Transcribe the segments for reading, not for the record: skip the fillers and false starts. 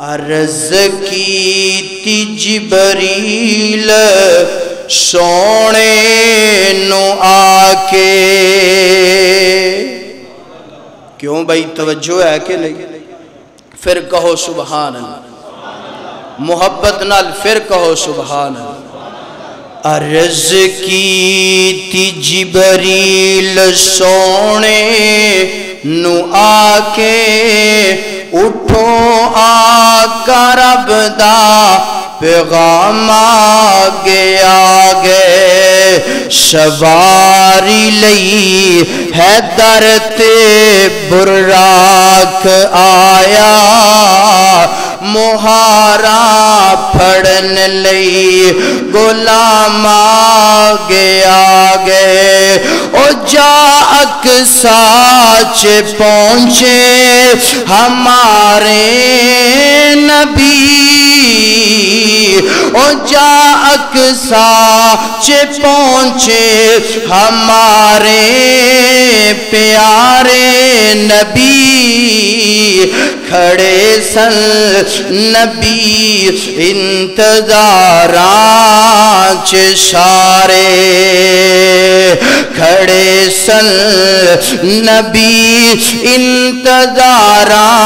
عرض کی جبریل سونے نو آکے. کیوں بھائی توجہ ہے کہ نہیں؟ پھر کہو سبحان اللہ. محبت نال پھر کہو سبحان اللہ. عرض کی تھی جبریل سونے نو آکے اٹھو آقا رب دا پیغام آگے آگے سواری لئی حیدر تے براق آیا مہارا پھڑن لئی غلام آگے آگے او جا اقصا چ پہنچے ہمارے نبی او جا اقصا چ پہنچے ہمارے پیارے نبی کھڑے سن نبی انتظاراں چ سارے کھڑے سن نبی انتظاراں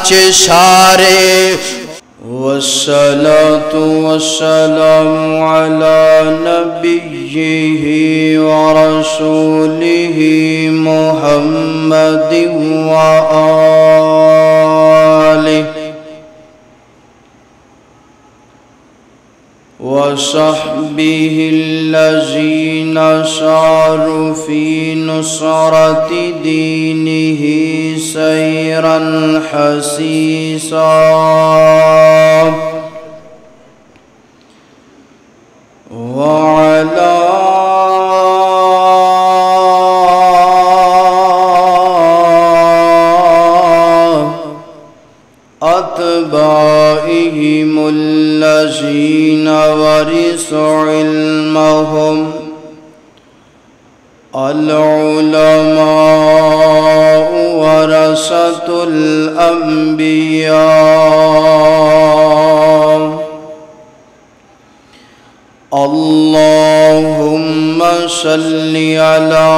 چ سارے. والصلاة والسلام على نبيه ورسوله محمد وآله وصحبه الذين ساروا في نصرة دينه سيرا حسيسا وعلى أتباعهم الذين ورثوا علمهم العلماء ورثة الأنبياء. اللهم صل على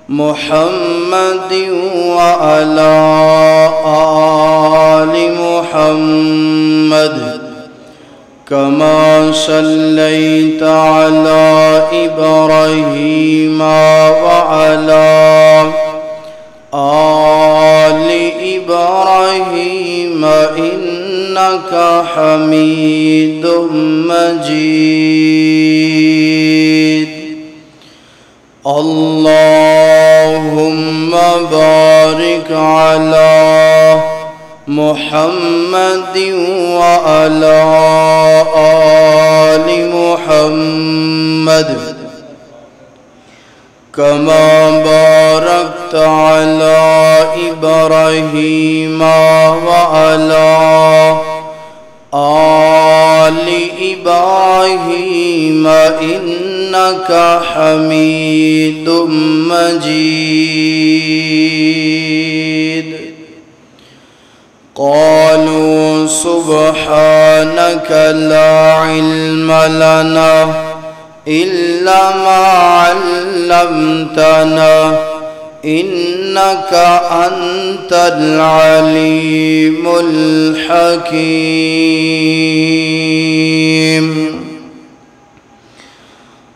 محمد وعلى آل محمد كما صليت على إبراهيم وعلى آل إبراهيم إنك حميد مجيد. اللهم بارك على محمد وعلى آل محمد كما باركت على إبراهيم وعلى آل إبراهيم إنك حميد مجيد. قالوا سبحانك لا علم لنا إلا ما علمتنا إنك أنت العليم الحكيم.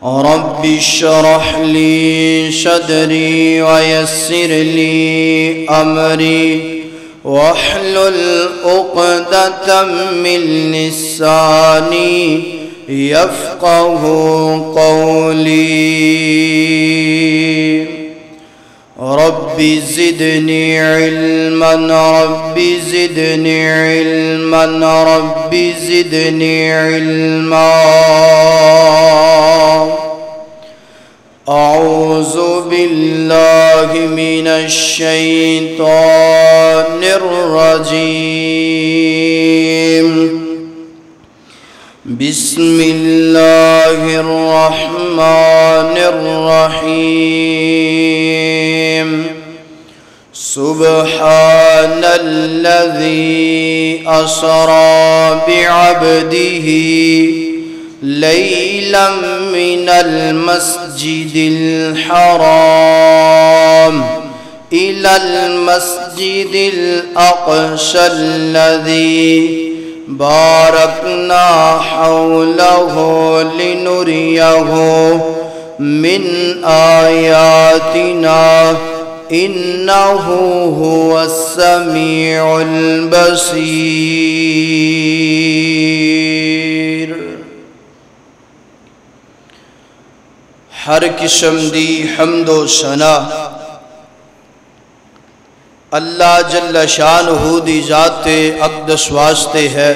رب اشرح لي صدري ويسر لي أمري واحلل عقدة من لساني يفقه قولي. رب زدني علما رب زدني علما رب زدني علما. أعوذ بالله من الشيطان الرجيم. بسم الله الرحمن الرحيم. سبحان الذي أسرى بعبده ليلا من المسجد الحرام إلى المسجد الأقصى الذي باركنا حوله لنريه من آياتنا إنه هو السميع البصير۔ ہر قسم دی حمد و ثنا اللہ جل شانہ دی ذات اقدس واسطے ہے۔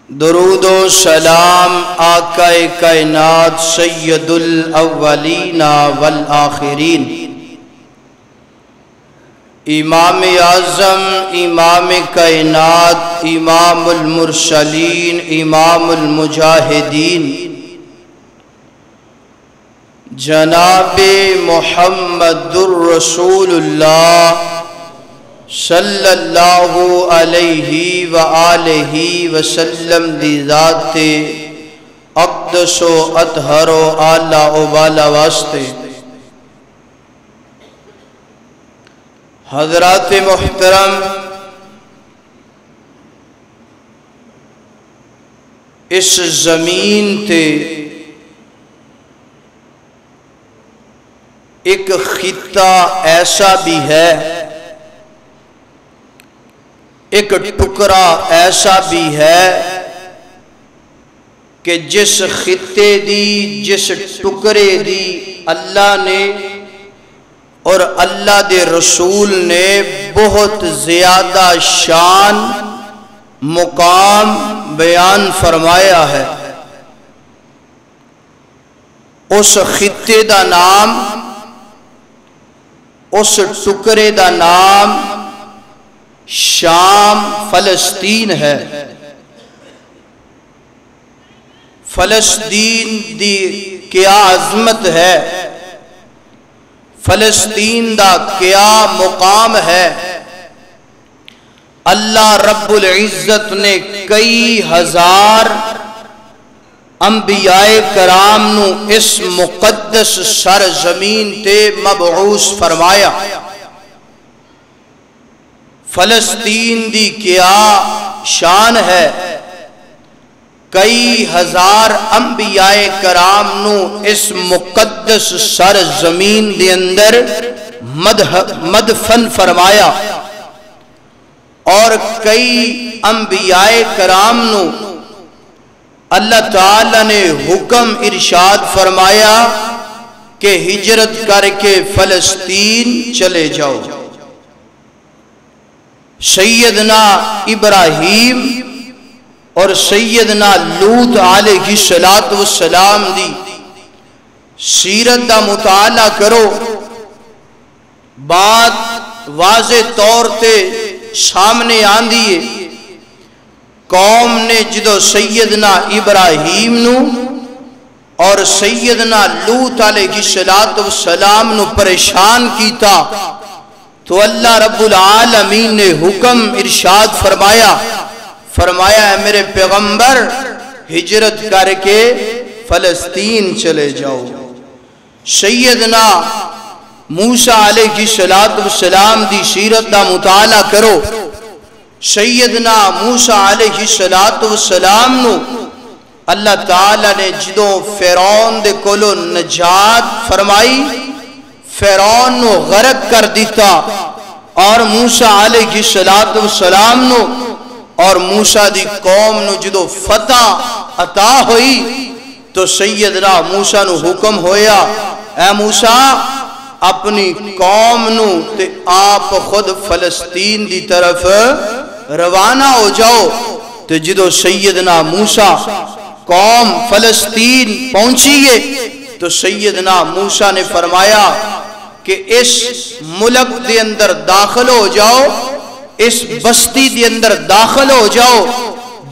درود و سلام آقا کائنات سید الاولین والآخرین، امام اعظم، امام کائنات، امام المرسلین، امام المجاہدین، جناب محمد الرسول اللہ صلی اللہ علیہ وآلہ وسلم دی ذات اقدس و اطہر و اعلیٰ و بالا واسطے۔ حضرات محترم، اس زمین تے ایک خطہ ایسا بھی ہے، ایک ٹکڑا ایسا بھی ہے کہ جس خطے دی، جس ٹکڑے دی اللہ نے اور اللہ دے رسول نے بہت زیادہ شان مقام بیان فرمایا ہے، اس خطے دا نام، اس ٹکڑے دا نام شام فلسطین ہے۔ فلسطین دی کیا عظمت ہے، فلسطین دا کیا مقام ہے۔ اللہ رب العزت نے کئی ہزار انبیاء کرام نو اس مقدس سرزمین تے مبعوث فرمایا۔ فلسطین دی کیا شان ہے، کئی ہزار انبیاء کرام نو اس مقدس سرزمین دے اندر مدفن فرمایا، اور کئی انبیاء کرام نو اللہ تعالی نے حکم ارشاد فرمایا کہ ہجرت کر کے فلسطین چلے جاؤ۔ سیدنا ابراہیم اور سیدنا لوط علیہ السلام دی سیرت دا مطالعہ کرو، بات واضح طور تے سامنے آندی ہے۔ قوم نے جدو سیدنا ابراہیم نو اور سیدنا لوط علیہ السلام نو پریشان کیتا تو اللہ رب العالمین نے حکم ارشاد فرمایا ہے میرے پیغمبر ہجرت کر کے فلسطین چلے جاؤ۔ سیدنا موسیٰ علیہ السلام دی سیرت دا مطالعہ کرو۔ سیدنا موسیٰ علیہ السلام نو اللہ تعالیٰ نے جدو فرعون دے کولو نجات فرمائی، فرعون نو غرق کر دیتا، اور موسیٰ علیہ السلام نو اور موسیٰ دی قوم نو جدو فتح عطا ہوئی تو سیدنا موسیٰ نو حکم ہویا، اے موسیٰ اپنی قوم نو تے آپ خود فلسطین دی طرف روانہ ہو جاؤ۔ تو جدو سیدنا موسیٰ قوم فلسطین پہنچیے تو سیدنا موسیٰ نے فرمایا کہ اس ملک دے اندر داخل ہو جاؤ، اس بستی دے اندر داخل ہو جاؤ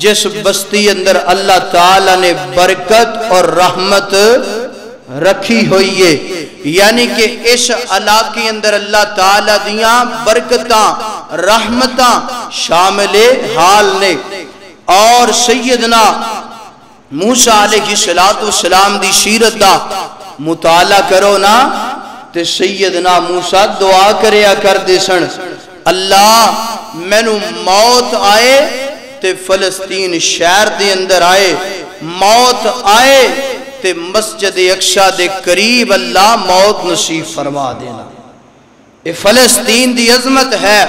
جس بستی اندر اللہ تعالیٰ نے برکت اور رحمت رکھی ہوئی ہے، یعنی کہ اس علاقے اندر اللہ تعالیٰ دیاں برکتاں رحمتاں شامل حال نے۔ اور سیدنا موسیٰ علیہ السلام دی سیرت دا مطالعہ کرو نا تے سیدنا موسیٰ دعا کریا کر دے سن، اللہ مینوں موت آئے تے فلسطین شہر دے اندر آئے، موت آئے تے مسجد اقصی دے قریب اللہ موت نصیب فرما دینا۔ یہ فلسطین دی عظمت ہے،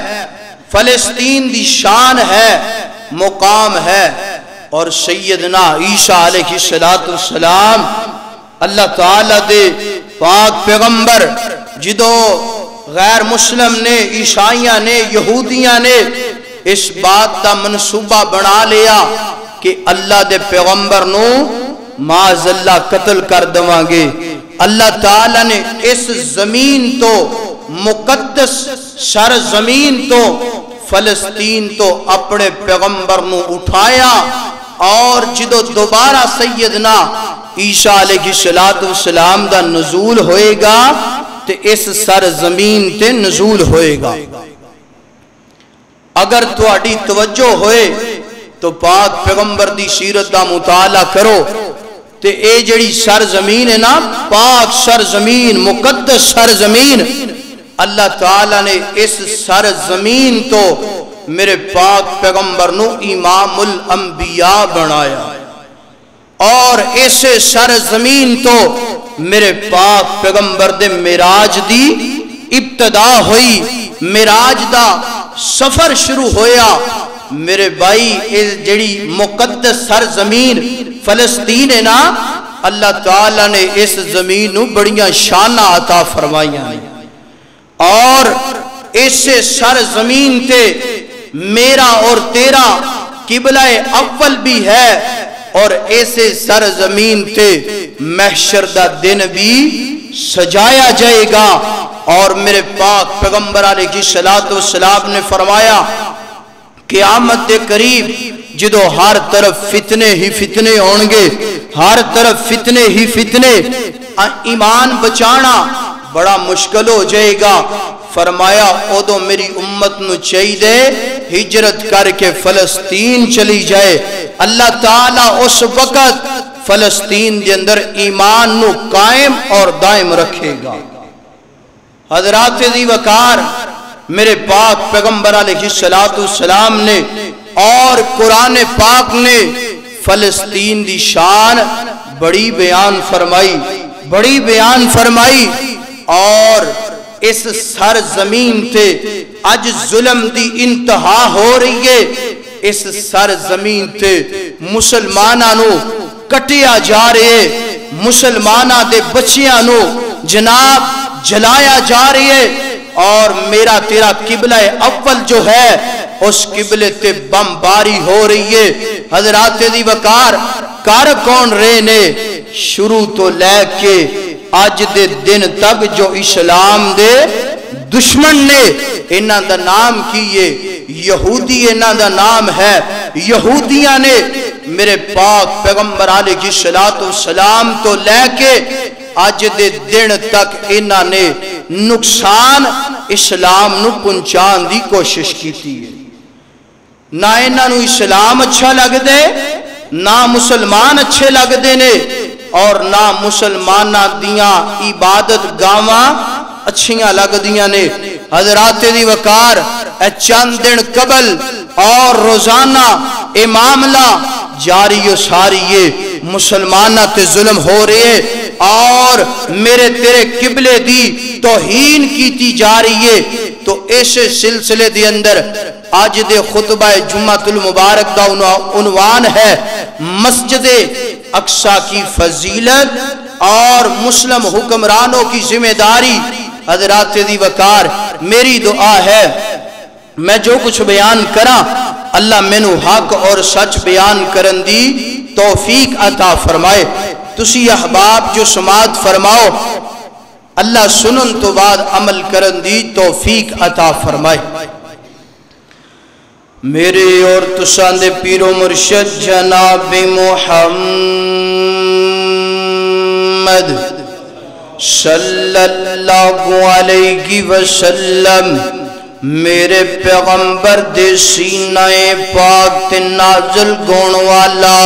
فلسطین دی شان ہے، مقام ہے۔ اور سیدنا عیسیٰ علیہ السلام اللہ تعالیٰ دے پاک پیغمبر جدو غیر مسلم نے، عیسائیاں نے، یہودیاں نے اس بات دا منصوبہ بنا لیا کہ اللہ دے پیغمبر نو معاذ اللہ قتل کر دواں گے، اللہ تعالیٰ نے اس زمین تو مقدس سرزمین تو فلسطین تو اپنے پیغمبر نو اٹھایا، اور جدو دوبارہ سیدنا عیسیٰ علیہ السلام دا نزول ہوئے گا تے اس سرزمین تے نزول ہوئے گا۔ اگر تواڈی توجہ ہوئے تو پاک پیغمبر دی سیرت دا مطالعہ کرو تے اے جڑی سرزمین ہے نا، پاک سرزمین، مقدس سرزمین، اللہ تعالیٰ نے اس سرزمین تو میرے پاک پیغمبر نو امام الانبیاء بنایا، اور اس سرزمین تو میرے پاک پیغمبر دے معراج دی ابتدا ہوئی، معراج دا سفر شروع ہویا۔ میرے بھائی اس جڑی مقدس سرزمین فلسطین ہے نا، اللہ تعالیٰ نے اس زمین نو بڑیاں شانہ عطا فرمائیاں ہیں، اور اس سرزمین تے میرا اور تیرا قبلہ اول بھی ہے، اور ایسے سرزمین تے محشر دا دن بھی سجایا جائے گا۔ اور میرے پاک پیغمبر علیہ السلام نے فرمایا قیامت دے قریب جدو ہر طرف فتنے ہی فتنے ہونگے، ہر طرف فتنے ہی فتنے، ایمان بچانا بڑا مشکل ہو جائے گا۔ فرمایا اودو میری امت نو چاہیے ہجرت کر کے فلسطین چلی جائے، اللہ تعالیٰ اس وقت فلسطین دے اندر ایمان نو قائم اور دائم رکھے گا۔ حضرات دی وقار میرے پاک پیغمبر علیہ السلام نے اور قرآن پاک نے فلسطین دی شان بڑی بیان فرمائی، بڑی بیان فرمائی، اور اس سرزمین تے اج ظلم دی انتہا ہو رہی ہے، اس سرزمین تے مسلماناں نو کٹیا جا رہے، مسلماناں دے بچیاں نو جناب جلایا جا رہی ہے، اور میرا تیرا قبلہ اول جو ہے اس قبلے تے بمباری ہو رہی ہے۔ حضرات دی وقار کر کون رہے نے شروع تو لے کے آج دے دن تک جو اسلام دے دشمن نے، انہاں دا نام کیے یہودی، انہاں دا نام ہے یہودیاں نے میرے پاک پیغمبر علیہ السلام تو لے کے آج دے دن تک انہاں نے نقصان اسلام نو پہنچان دی کوشش کی تھی۔ نہ انہاں نو اسلام اچھا لگ دے، نہ مسلمان اچھے لگ دے نے، اور نہ مسلمانہ دیاں عبادت گاواں اچھیاں لگ دیاں نے۔ حضرات دی وقار چند دن قبل اور روزانہ اے معاملہ جاری و ساری مسلمانہ تے ظلم ہو رہے، اور میرے تیرے قبلے دی توہین کیتی جا رہی ہے۔ تو اس سلسلے دی اندر آج دے خطبہ جمعۃ المبارک دا عنوان ہے مسجد اقصی کی فضیلت اور مسلم حکمرانوں کی ذمہ داری۔ حضرات دی وقار میری دعا ہے میں جو کچھ بیان کرا اللہ مینو حق اور سچ بیان کرن دی توفیق عطا فرمائے۔ تسی احباب جو سماعت فرماؤ اللہ سنن تو بعد عمل کرن دی توفیق عطا فرمائے۔ میرے اور تساں دے پیر و مرشد جناب محمد صلی اللہ علیہ وسلم میرے پیغمبر دے سینہ پاک تے نازل گون والا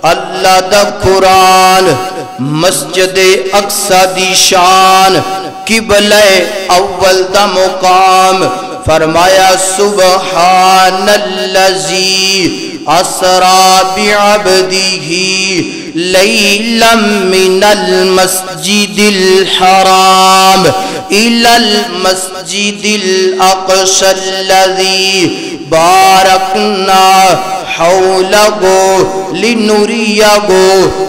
اللہ دا قرآن مسجد اقصی دی شان قبلہ اول دا مقام فرمایا سبحان اللذی اسرا بعبدہ لیلا من المسجد الحرام الى المسجد الاقصى الذي بارکنا حولہ لنریہ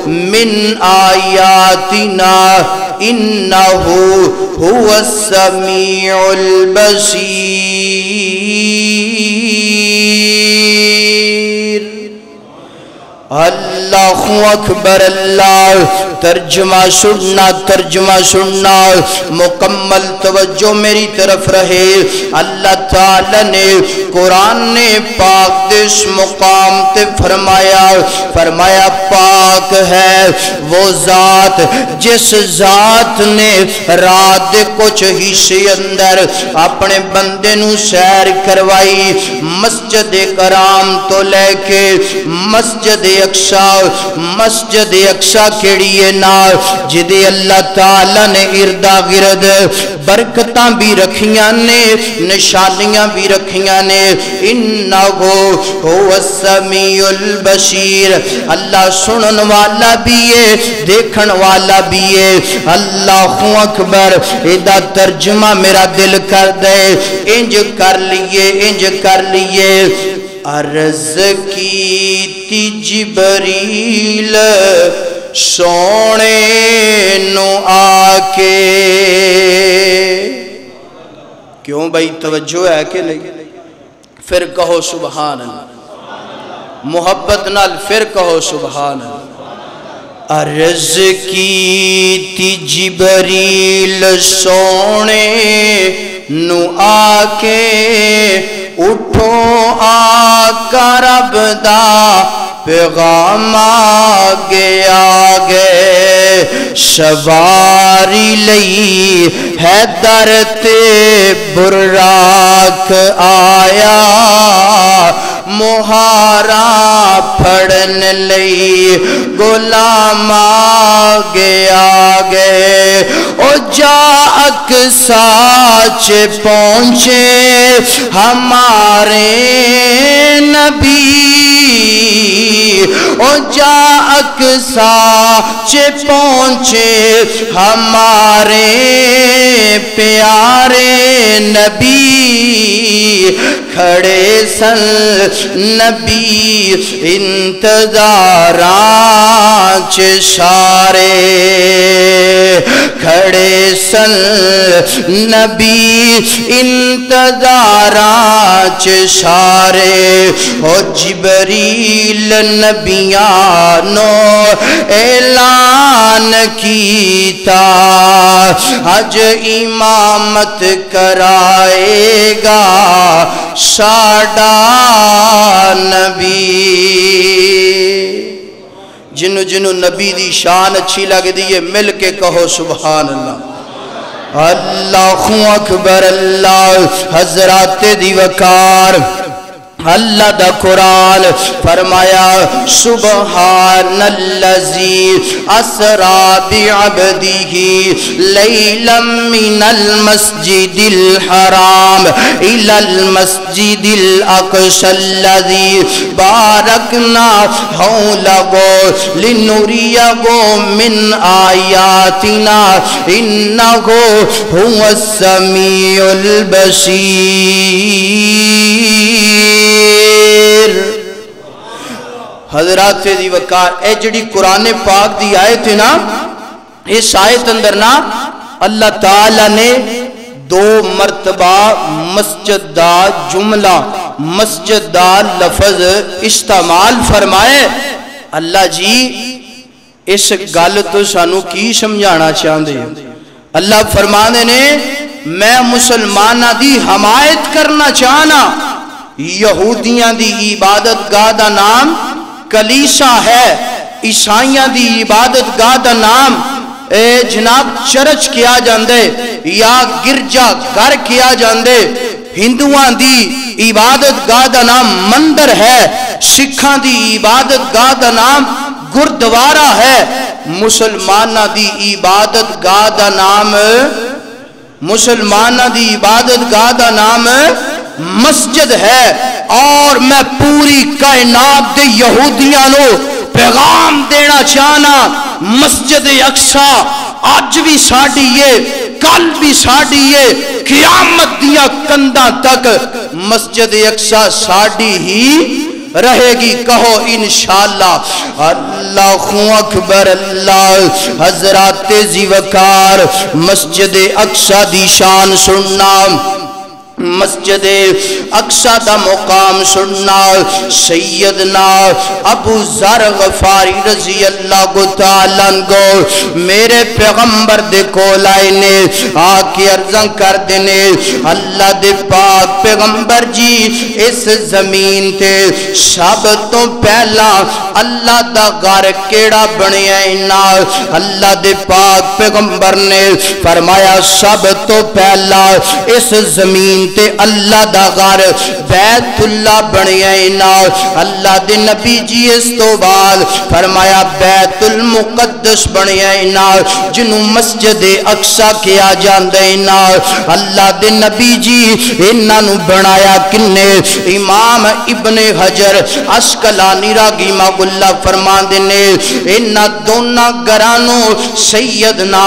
من آیاتنا انہو هو السمیع البصیر اللہ اکبر اللہ ترجمہ سننا مکمل توجہ میری طرف رہے اللہ تعالی نے قرآن پاک اس مقام تے فرمایا پاک ہے وہ ذات جس ذات نے رات دے کچھ حصے اندر اپنے بندے نو سیر کروائی مسجد کرام تو لے کے مسجد اقصی کیڑی ہے نا جدے اللہ تعالیٰ نے اردا گرد برکتاں بھی رکھیاں نے نشانیاں بھی رکھیاں نے انہو هو السمیع البصیر اللہ سنن والا بھی ہے دیکھن والا بھی ہے اللہ اکبر ایدہ ترجمہ میرا دل کر دے انج کر لیے عرض کی جبریل سونے نو آکے کیوں بھائی توجہ ہے کہ نہیں پھر کہو سبحان اللہ محبت نال پھر کہو سبحان اللہ عرض کی جبریل سونے نو آکے اٹھو آقا رب دا پیغام آگے سواری لئی حیدر تے براق آیا مہارا پھڑن لئی غلام آگے او جا اقصی پہنچے ہمارے نبی او جا اقصی پہنچے ہمارے پیارے نبی کھڑے سن نبی انتظاران سارے کھڑے سن نبی انتظاران سارے او جبریل نبیانو اعلان کیتا آج امامت کرائے گا ساڈا نبی جنو نبی دی شان اچھی لگ دیئے مل کے کہو سبحان اللہ اللہ اکبر اللہ حضرات دی وقار اللہ دا قرآن فرمایا سبحان اللذی اسرا بعبدہ لیلا من المسجد الحرام الى المسجد الاقصی الذی بارکنا حولہ لنریہ من آیاتنا انہو هو السمیع البصیر حضرات دی وقار اے جڑی قرآن پاک دی آیت ہے نا اس آیت اندر نا اللہ تعالیٰ نے دو مرتبہ مسجد دا جملہ مسجد دا لفظ استعمال فرمائے اللہ جی اس گل تو سانو کی سمجھانا چاہتے ہیں اللہ فرمانے نے میں مسلمانہ دی حمایت کرنا چاہنا یہودیاں دی عبادت گاہ دا نام کلیسا ہے عیسائیاں دی عبادت گاہ دا نام جناب چرچ کیا جاندے یا گرجا گھر کیا جاندے ہندوان دی عبادت گاہ دا نام مندر ہے سکھاں دی عبادت گاہ دا نام گردوارہ ہے مسلمانہ دی عبادت گاہ دا نام مسجد ہے اور میں پوری کائنات دے یہودیاں نو پیغام دینا چاہنا مسجد اقصی آج بھی ساڑی ہے کل بھی ساڑی ہے قیامت دیا کندہ تک مسجد اقصی ساڑی ہی رہے گی کہو انشاءاللہ اللہ اکبر اللہ حضرات زیوکار مسجد اقصی دی شان سننا مسجد اقصی دا مقام سننا سیدنا ابو ذر غفاری رضی اللہ تعالیٰ عنہ میرے پیغمبر دے کول آئے نے آکے عرضاں کر دینے اللہ دے پاک پیغمبر جی اس زمین تے سب تو پہلا اللہ دا گھر کیڑا بنے اینا اللہ دے پاک پیغمبر نے فرمایا سب تو پہلا اس زمین تے اللہ دا گھر بیت اللہ بنیا اینا اللہ دے نبی جی اس تو بعد فرمایا بیت المقدس بنیا اینا جنہوں مسجد اقصی کیا جاندے اینا اللہ دے نبی جی انہاں بنایا کنے امام ابن حجر عسقلانی رحمہ اللہ فرماندے نے انہاں دونوں گھرانوں سیدنا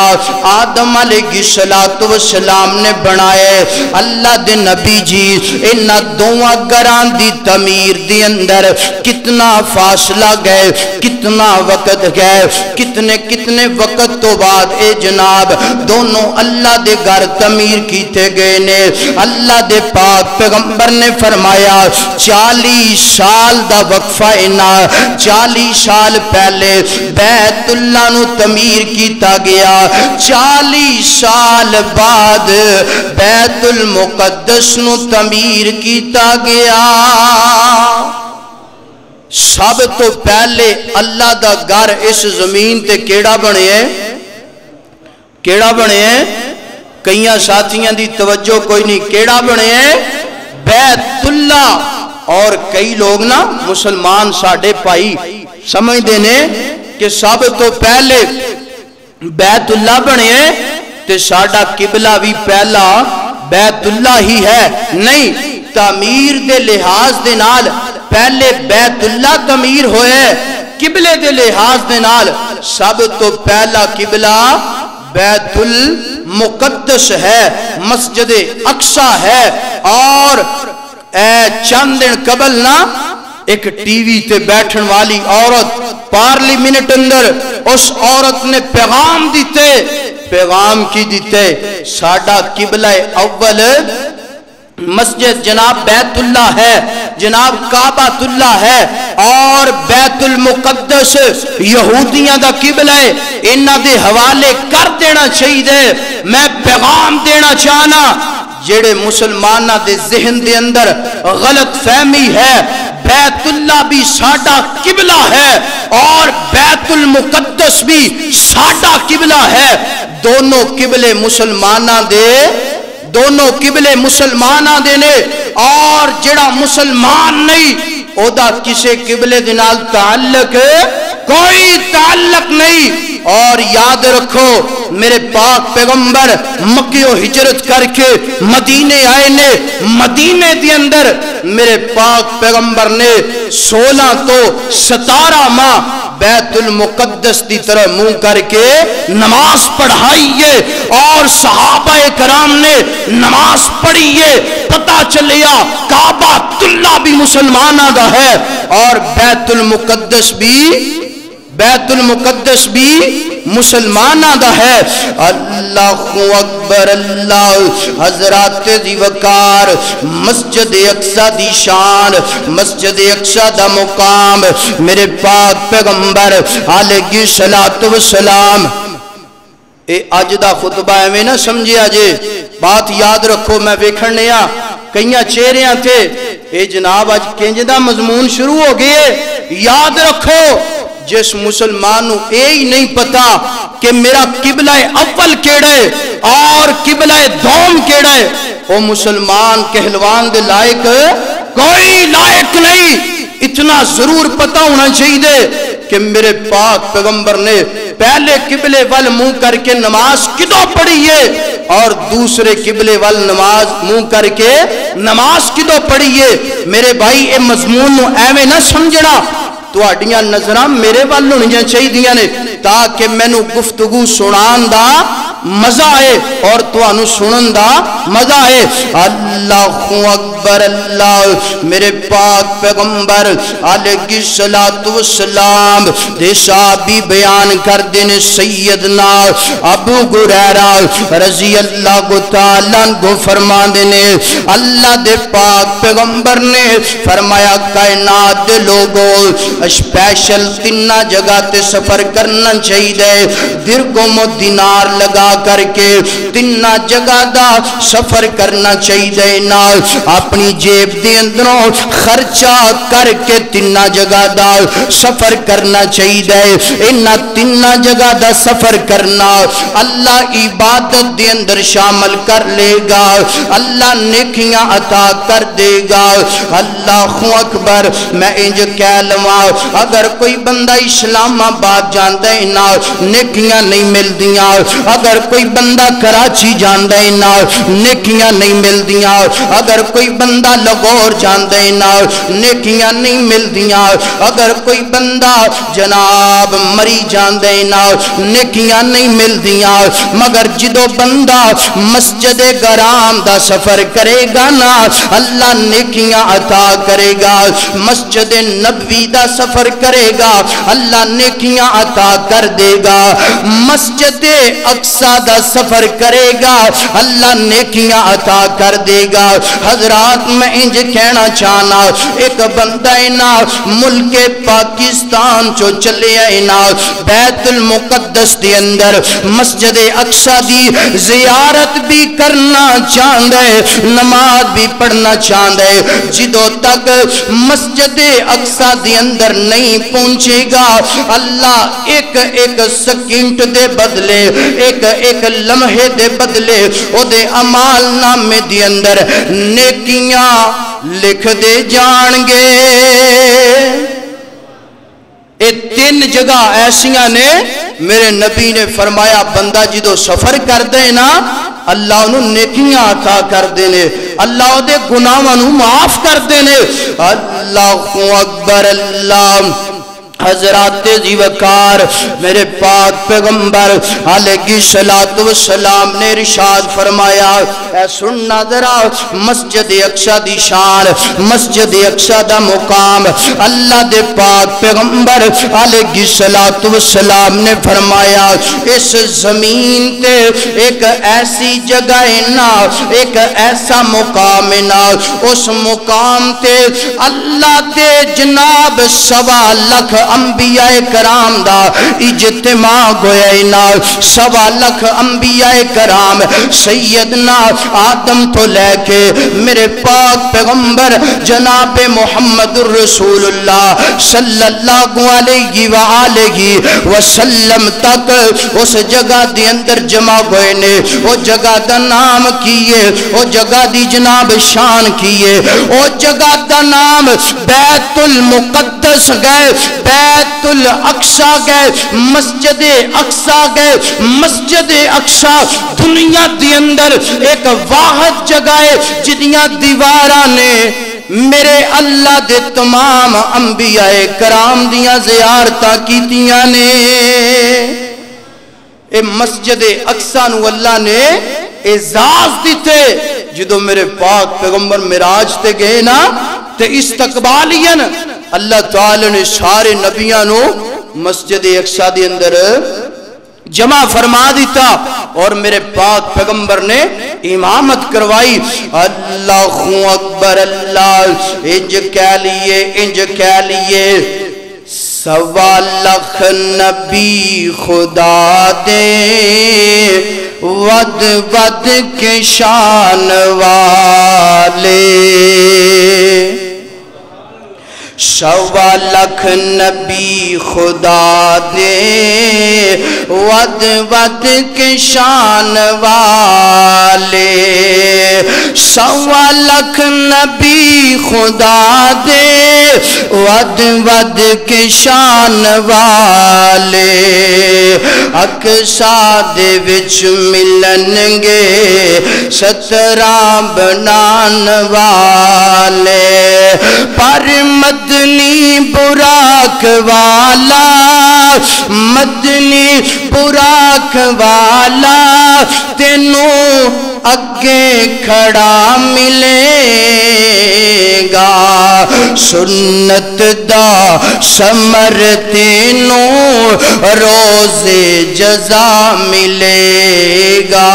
آدم علیہ السلام نے بنائے اللہ دے نبی جی انہا دوہاں گھران دی تعمیر دی اندر کتنا فاصلہ گئے کتنا وقت گئے کتنے وقت تو بعد اے جناب دونوں اللہ دے گھر تعمیر کیتے گئے نے اللہ دے پاک پیغمبر نے فرمایا 40 سال دا وقفہ انہا 40 سال پہلے بیت اللہ نو تعمیر کیتا گیا 40 سال بعد بیت المقدس نو تعمیر کیتا گیا سب تو پہلے اللہ دا گھر اس زمین تے کیڑا بنے کئیاں ساتھیاں دی توجہ کوئی نہیں کیڑا بنے بیت اللہ اور کئی لوگ نا مسلمان ساڑھے پائی سمجھ دینے کہ سب تو پہلے بیت اللہ بنے تے ساڑھا قبلہ بھی پہلا بیت اللہ ہی ہے نہیں تعمیر دے لحاظ دے نال پہلے بیت اللہ تعمیر ہوئے قبلے دے لحاظ دے نال سب تو پہلا قبلہ بیت المقدس ہے مسجد اقصی ہے اور چند دن قبل نا ایک ٹی وی تے بیٹھن والی عورت پارلیمنٹ اندر اس عورت نے پیغام کی دیتے ساڑھا قبلہ اول مسجد جناب بیت اللہ ہے جناب کعبۃ اللہ ہے اور بیت المقدس یہودیاں دا قبلہ ہے انہاں دے حوالے کر دینا چاہیے میں پیغام دینا چاہنا جڑے مسلمانہ دے ذہن دے اندر غلط فہمی ہے بیت اللہ بھی ساڑھا قبلہ ہے اور بیت المقدس بھی ساڑھا قبلہ ہے دونوں قبلے مسلمانہ دے نے اور جڑا مسلمان نہیں او دا کسے قبلے دنال تعلق کوئی تعلق نہیں اور یاد رکھو میرے پاک پیغمبر مکہ و ہجرت کر کے مدینے آئے نے مدینے دی اندر میرے پاک پیغمبر نے 16 تو 17 ماہ بیت المقدس دی طرح منہ کر کے نماز پڑھائیے اور صحابہ کرام نے نماز پڑھیے پتہ چلیا کعبۃ اللہ بھی مسلمانہ دا ہے اور بیت المقدس بھی مسلمانہ دا ہے اللہ اکبر اللہ حضرات دیوکار مسجد اقصی دی شان مسجد اقصی دا مقام میرے پاک پیغمبر علیہ السلام اے آج دا خطبہ میں نہ سمجھے آجے بات یاد رکھو میں ویکھنیا کئیاں چہریاں تھے اے جناب آج کنجدہ مضمون شروع ہو گئے یاد رکھو جس مسلمانوں اے ہی نہیں پتا کہ میرا قبلہ اول کیڑا ہے اور قبلہ دوم کیڑا ہے، وہ مسلمان کہلوان دے لائق کوئی لائق نہیں۔ اتنا ضرور پتہ ہونا چاہیے کہ میرے پاک پیغمبر نے پہلے قبلے وال منہ کر کے نماز کدوں پڑھی ہے اور دوسرے قبلے وال نماز منہ کر کے نماز کدوں پڑھی ہے۔ میرے بھائی اے مضمون نو ایویں نہ سمجھنا، تواڈیاں نظراں میرے وال ہونیاں چاہیدیاں نے تاکہ مینوں گفتگو سنان دا مزہ آئے اور تانوں سنن دا مزہ آئے۔ اللہ اکبر اللہ۔ میرے پاک پیغمبر علیہ الصلوۃ والسلام دے صحابی بیان کر دینے سیدنا ابو ہریرہ رضی اللہ تعالی عنہ فرما دینے اللہ دے پاک پیغمبر نے فرمایا کائنات دے لوگوں اسپیشل تین جگہ تے سفر کرنا چاہیے، درگم و دینار لگا کر کے تین جگہ دا سفر کرنا چاہیے، نا اپنی جیب دے اندروں خرچہ کر کے تین جگہ دا سفر کرنا چاہیے۔ ان تین جگہ دا سفر کرنا اللہ عبادت دے اندر شامل کر لے گا، اللہ نیکیاں عطا کر دے گا۔ اللہ اکبر۔ میں انج کہہ لواں اگر کوئی بندہ اسلام آباد جاندا ہے نا نیکیاں نہیں ملدیاں، اگر کوئی بندہ کراچی جاندا ہے نا نیکیاں نہیں ملدیاں، اگر کوئی بندہ لاہور جاندا ہے نا نیکیاں نہیں ملدیاں، اگر کوئی بندہ جناب مری جاندا ہے نا نیکیاں نہیں ملدیاں، مگر جدو بندہ مسجد گرام دا سفر کرے گا نا اللہ نیکیاں عطا کرے گا، مسجد نبوی دا سفر کرے گا اللہ نیکیاں عطا کر دے گا، مسجد اقصی دا سفر کرے گا اللہ نیکیاں عطا کر دے گا۔ حضرات میں انج کہنا چاہنا ایک بندہ نا ملک پاکستان چو چلے آئے نا بیت المقدس دے اندر مسجد اقصی دی زیارت بھی کرنا چاہتا ہے، نماز بھی پڑھنا چاہتا ہے، جدو تک مسجد اقصی دے اندر نہیں پہنچے گا اللہ ایک ایک سیکنڈ دے بدلے ایک ایک لمحے دے بدلے او دے اعمال نامے دے اندر نیکیاں لکھ دے جان گے۔ اے تین جگہ ایسیاں نے میرے نبی نے فرمایا بندہ جدو سفر کر دے نا اللہ انہوں نیکیاں عطا کر دینے، اللہ دے گناہاں نوں معاف کر دینے۔ اللہ اکبر اللہ۔ حضرات زیوکار میرے پاک پیغمبر علیہ الصلوۃ والسلام نے ارشاد فرمایا اے سننا ذرا مسجد اقصی دی شان، مسجد اقصی دا مقام اللہ دے پاک پیغمبر علیہ الصلوۃ والسلام نے فرمایا اس زمین تے ایک ایسی جگہ ہے نا ایک ایسا مقام ہے نا اس مقام تے اللہ دے جناب 1.25 لاکھ انبیاء کرام دا اجتماع گویا نا، 1.25 لاکھ انبیاء کرام سیدنا آدم تو لے کے میرے پاک پیغمبر جناب محمد الرسول اللہ صلی اللہ علیہ وآلہ وسلم تک اس جگہ دی اندر جمع ہوئے نے۔ وہ جگہ دا نام کیے، وہ جگہ دی جناب شان کیے، وہ جگہ دا نام بیت المقدس گئے، بیت الاقصی گئے، مسجد اقصی گئے۔ مسجد اقصی دنیا دی اندر ایک واحد جگہ ہے جنیاں دیواراں نے میرے اللہ دے تمام انبیاء کرام دیاں زیارتاں کیتیاں نے۔ اے مسجد اقصی نو اللہ نے اعزاز دیتے جدو میرے پاک پیغمبر معراج تے گئے نا تے استقبالین اللہ تعالی نے سارے نبیاں نو مسجد اقصی دے اندر جمع فرما دیتا اور میرے پاک پیغمبر نے امامت کروائی۔ اللہ اکبر اللہ۔ انج کہہ لیے 1.25 لاکھ نبی خدا دے ود ود کے شان والے، سوا لکھ نبی خدا دے ود ود کے شان والے سوا لکھ نبی خدا دے ود ود کے شان والے اقصا دے وچ ملن گے 17 بنان والے پر مدنی براق والا مدنی براق والا تینوں اگے کھڑا ملے گا سنت دا ثمر تینوں روز جزا ملے گا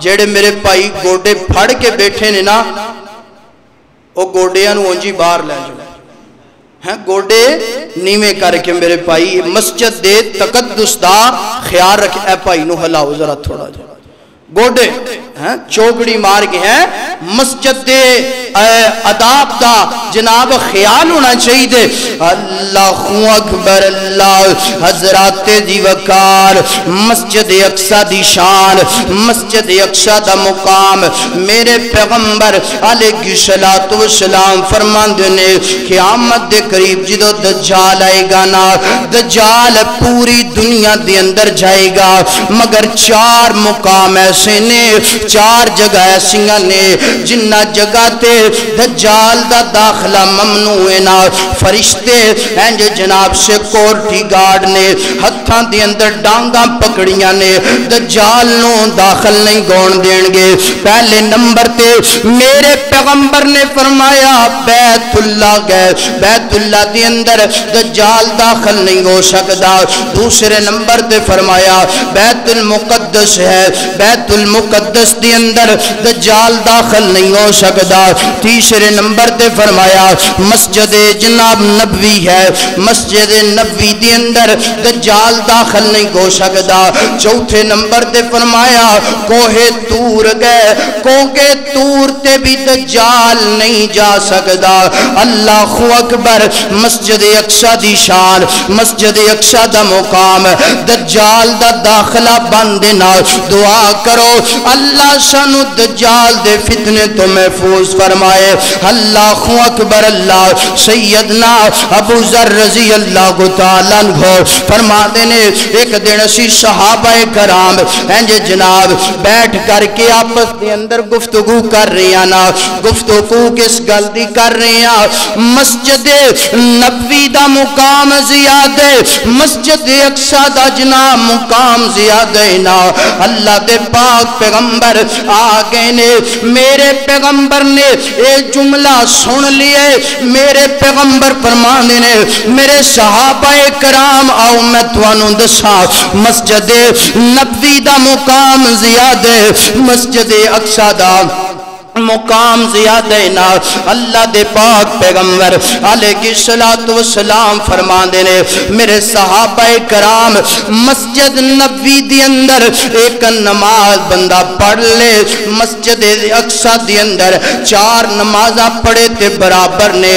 جڑے میرے بھائی گوڑے پھڑ کے بیٹھے نے نا وہ گوڑیاں نو اونجی باہر لے جو گوڑے نیمے کر کے میرے بھائی مسجد دے تقدس دا خیال رکھ اے بھائی نو ہلاؤ ذرا تھوڑا جو گوڑے چوگڑی مار گئے ہیں مسجد دے اداب دا جناب خیال ہونا چاہیے دے اللہ اکبر اللہ حضرات دی وقار مسجد اقصا دی شان مسجد اقصا دا مقام میرے پیغمبر علیہ السلام فرماندے نے قیامت دے قریب جدو دجال آئے گا نا دجال پوری دنیا دے اندر جائے گا مگر 4 مقام ایسے نے 4 جگہ ایسیاں نے جنہ جگہ تے دجال دا داخلہ ممنوع ہے نا فرشتے ہیں جو جناب سیکورٹی گارڈ نے ہتھاں دے اندر ڈانگاں پکڑیاں نے دجال نو داخل نہیں گون دین گے پہلے نمبر تے میرے پیغمبر نے فرمایا بیت اللہ گئے بیت اللہ دے اندر دجال داخل نہیں ہو سکتا دوسرے نمبر تے فرمایا بیت المقدس ہے بیت المقدس دے اندر دجال داخل نہیں ہو سکتا تیسرے نمبر تے فرمایا مسجد جناب نبوی ہے مسجد نبوی دے اندر دجال داخل نہیں ہو سکتا چوتھے نمبر تے فرمایا کوہ تور گئے کوہ تور تے بھی دجال نہیں جا سکتا اللہ اکبر مسجد اقصا دی شان مسجد اقصا دا مقام دجال دا داخلہ بندنا دعا کرو اللہ سانو دجال دے فتنے تو محفوظ فرمائے اللہ اکبر اللہ سیدنا ابو ذر رضی اللہ تعالیٰ عنہ فرما دینے ایک دن اسی صحابہ کرام ہیں جناب بیٹھ کر کے آپس دے اندر گفتگو کر رہی ہیں نا گفتگو کس گلدی کر رہی ہیں مسجد نبوی دا مقام زیادہ مسجد اقصا دا جناب مقام زیادہ نا اللہ دے پاک پیغمبر آگے نے میرے پیغمبر نے ایک جملہ سن لیے میرے پیغمبر فرمانے نے میرے صحابہ کرام آؤ میں توانوں دسا مسجد نبوی دا مقام زیادہ مسجد اقصا دا مقام زیادہ نا اللہ دے پاک پیغمبر علیہ السلام فرما دینے میرے صحابہ کرام مسجد نبوی دی اندر ایک نماز بندہ پڑھ لے مسجد اقصا دی اندر 4 نمازہ پڑھے تے برابر نے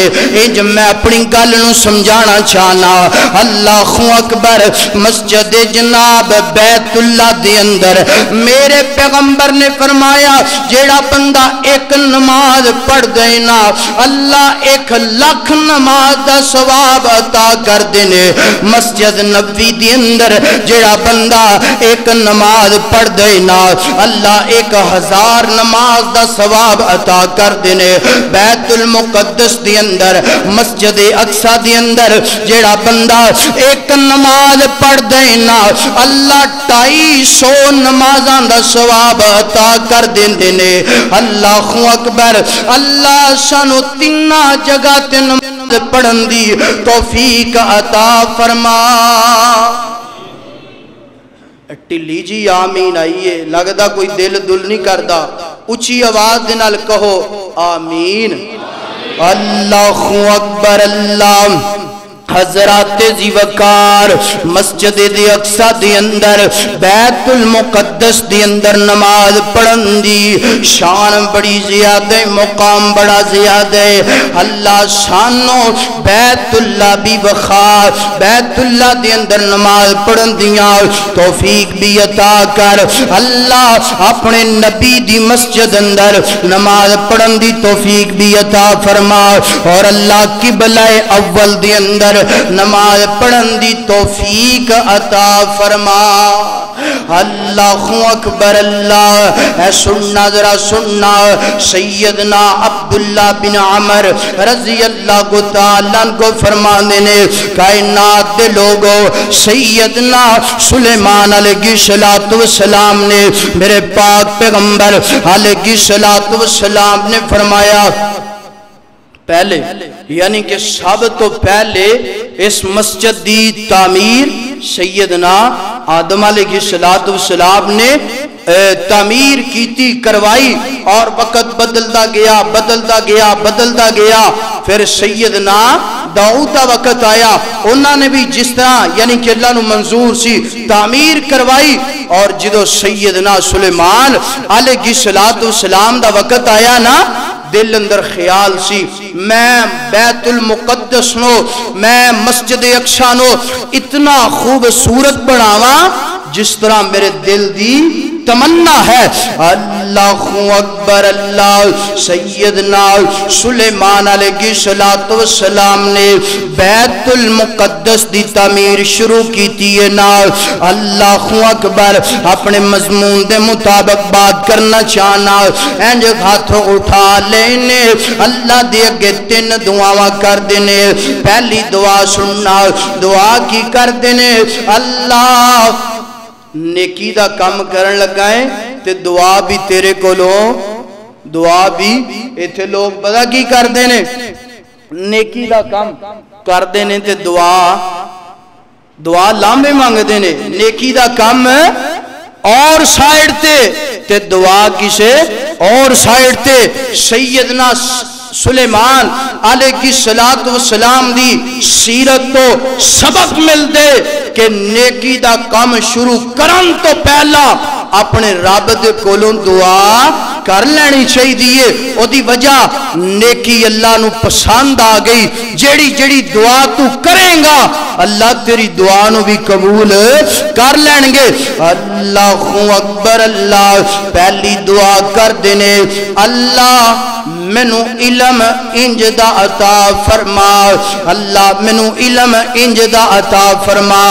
جب میں اپنی گل نو سمجھانا چاہنا اللہ اکبر مسجد جناب بیت اللہ دی اندر میرے پیغمبر نے فرمایا جیڑا بندہ ایک نماز پڑھ گئے نا اللہ 1 لاکھ نماز دا ثواب عطا کر دینے مسجد نبوی دی اندر جڑا بندہ ایک نماز پڑھ گئے نا اللہ 1000 نماز دا ثواب عطا کر دینے بیت المقدس دی اندر مسجد اقصا دی اندر جڑا بندہ ایک نماز پڑھ گئے نا اللہ 250 نمازاں دا ثواب عطا کر دینے اللہ اکبر اللہ سانو 3 جگہ تے نماز پڑھن دی توفیق عطا فرما ٹلی جی آمین آئیے لگدا کوئی دل دل نہیں کردا اچھی آواز دے نال کہو آمین اللہ اکبر اللہ حضرات زیوکار مسجد دے اقصا دے اندر بیت المقدس دے اندر نماز پڑھن دی شان بڑی زیادہ، مقام بڑا زیادہ ہے۔ اللہ شانوں بیت اللہ بھی بخار، بیت اللہ دے اندر نماز پڑھن دیاں توفیق بھی عطا کر۔ اللہ اپنے نبی دی مسجد اندر نماز پڑھن دی توفیق بھی عطا فرما، اور اللہ قبلہ اول دے اندر نماز پڑھن دی توفیق عطا فرما۔ اللہ اکبر اللہ، اے سننا ذرا سننا، سیدنا عبداللہ بن عمر رضی اللہ تعالیٰ کو فرمانے نے کائنات دے لوگوں، سیدنا سلیمان علیہ السلام نے میرے پاک پیغمبر علیہ السلام نے فرمایا پہلے، یعنی کہ سب تو پہلے اس مسجد دی تعمیر سیدنا آدم علیہ السلام نے تعمیر کیتی، کروائی، اور وقت بدلتا گیا بدلتا گیا بدلتا گیا۔ پھر سیدنا داؤد کا وقت آیا، انہوں نے بھی جس طرح یعنی کہ اللہ نو منظور سی تعمیر کروائی، اور جدو سیدنا سلیمان علیہ السلام دا وقت آیا نا، دل اندر خیال سی میں بیت المقدس نو، میں مسجد اقصا نو اتنا خوبصورت بناواں جس طرح میرے دل دی تمنا ہے۔ اللہ اکبر اللہ، سیدنا سلیمان علیہ السلام نے بیت المقدس دی تعمیر شروع کی تھی نا۔ اللہ اکبر، اپنے مضمون دے مطابق بات کرنا چاہنا، انج ہاتھوں اٹھا لینے، اللہ دے اگے تین دعاواں کر دینے۔ پہلی دعا سننا، دعا کی کر دینے، اللہ نیکی دا کام کرن لگائیں تے دعا بھی تیرے کولو، دعا بھی ایتھے لوگ پتہ کی کر دینے، نیکی دا کام کر دینے تے دعا لامبے مانگ دینے، نیکی دا کام اور سائیڈ تے دعا کسے اور سائیڈ تے۔ سیدنا سلیمان علیہ السلام دی سیرت تو سبق مل دے کہ نیکی دا کام شروع کرن تو پہلا اپنے رب دے کولوں دعا کر لینی چاہیے دیئے۔ او دی وجہ نیکی اللہ نو پسند آ گئی، جیڑی جیڑی دعا تو کریں گا اللہ تیری دعا نو بھی قبول کر لیں گے۔ اللہ اکبر اللہ، پہلی دعا کر دینے، اللہ منو علم انج دا عطا فرما، اللہ منو علم انج دا عطا فرما۔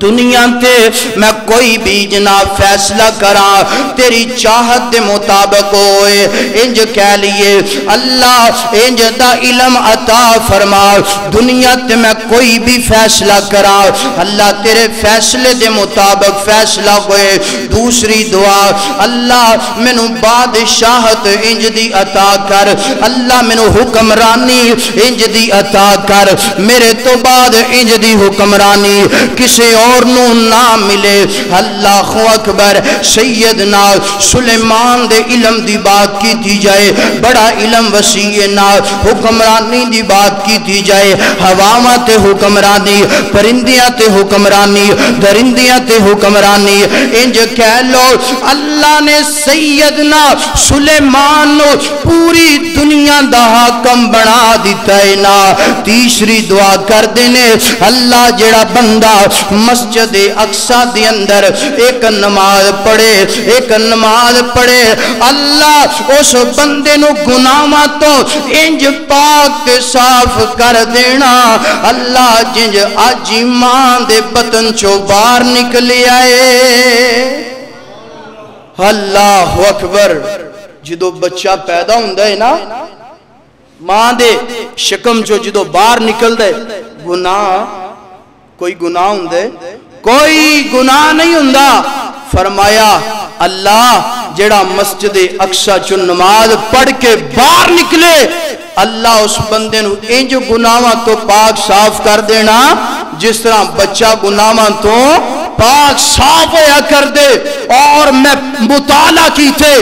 دنیا تے میں کوئی بھی جناب فیصلہ کرا تیری چاہت دے مطابق ہوئے، انج کہہ لیے اللہ انج دا علم عطا فرما۔ دنیا تے میں کوئی بھی فیصلہ کرا اللہ تیرے فیصلے دے مطابق فیصلہ ہوئے۔ دوسری دعا، اللہ منو بادشاہت انج دی عطا کر، اللہ منو حکمرانی انج دی عطا کر، میرے تو بعد انج دی حکمرانی کسی اور نو نہ ملے۔ اللہ اکبر، سیدنا سلیمان دے علم دی بات کی تھی جائے، بڑا علم وسیع نا، حکمرانی دی بات کی تھی جائے، ہواواں تے حکمرانی، پرندیاں تے حکمرانی، درندیاں تے حکمرانی، انج کہہ لو اللہ نے سیدنا سلیمان نو پوری دنیا دا حاکم بنا دیتا ہے نا۔ تیسری دعا کر دینے، اللہ جڑا بندہ مسجد اقصا دے اندر ایک نماز پڑھے، اللہ اس بندے نو گناہاں تو انج پاک صاف کر دینا، اللہ جنج اج ایمان دے بطن چو باہر نکلے آئے۔ اللہ اکبر، جدو بچہ پیدا ہوندا ہے نا، ماں دے شکم چو جدو باہر نکل دے، کوئی گناہ ہوندے، کوئی گناہ نہیں ہوندا۔ فرمایا اللہ جڑا مسجد اقصا چو نماز پڑھ کے باہر نکلے، اللہ اس بندے نو انج گناہاں تو پاک صاف کر دینا جس طرح بچہ گناہاں تو پاک صاف ہویا کر دے۔ اور میں مطالعہ کی تھے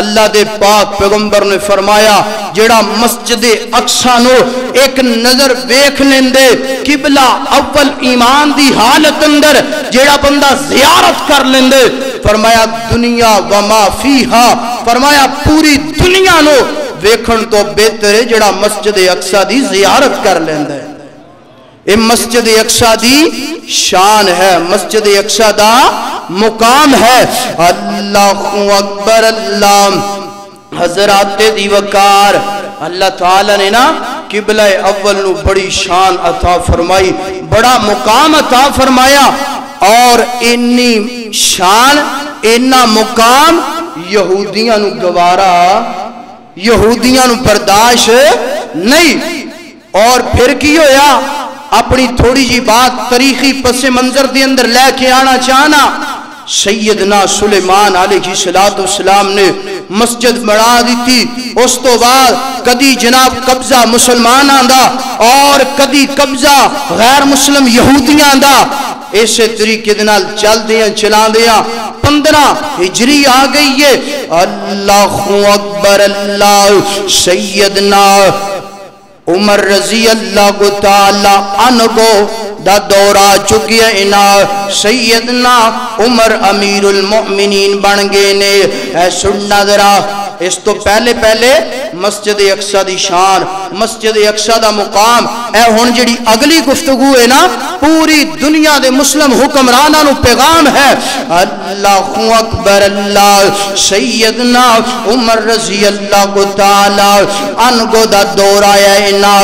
اللہ دے پاک پیغمبر نے فرمایا جڑا مسجد اقصی نو ایک نظر ویکھ لیندے قبلہ اول ایمان دی حالت اندر جڑا بندہ زیارت کر لیندے فرمایا دنیا وما فیہا فرمایا پوری دنیا نو ویکھن تو بہتر ہے جڑا مسجد اقصی دی زیارت کر لیندے ہے۔ یہ مسجد اقصی دی شان ہے، مسجد اقصی دا مقام ہے۔ اللہ اکبر اللہ حضرات دی وقار اللہ تعالیٰ نے نا قبلہ اول نو بڑی شان عطا فرمائی، بڑا مقام عطا فرمایا، اور انی شان اینا مقام یہودیاں نو گوارا، یہودیاں نو برداشت نہیں۔ اور پھر کی ہویا اپنی تھوڑی جی بات تاریخی پس منظر دے اندر لے کے آنا چاہنا، سیدنا سلیمان علیہ السلام نے مسجد بنا دی تھی، اس تو بعد کدی جناب قبضہ مسلمان آندا اور کدی قبضہ غیر مسلم یہودیاں آندا، ایسے طریقے دنال چل دیاں چلان دیاں 15 ہجری آ گئی ہے۔ اللہ اکبر اللہ سیدنا عمر رضی اللہ تعالی عنہ دا دورہ چکیا انا سیدنا عمر امیر المؤمنین بن گئے نے۔ اے سننا ذرا اس تو پہلے مسجد اقصی دی شان، مسجد اقصی دا مقام، اے ہن جڑی اگلی گفتگو ہے نا پوری دنیا دے مسلم حکمراناں نو پیغام ہے۔ اللہ اکبر اللہ سیدنا عمر رضی اللہ تعالی عنہ دا دورہ ہے نا،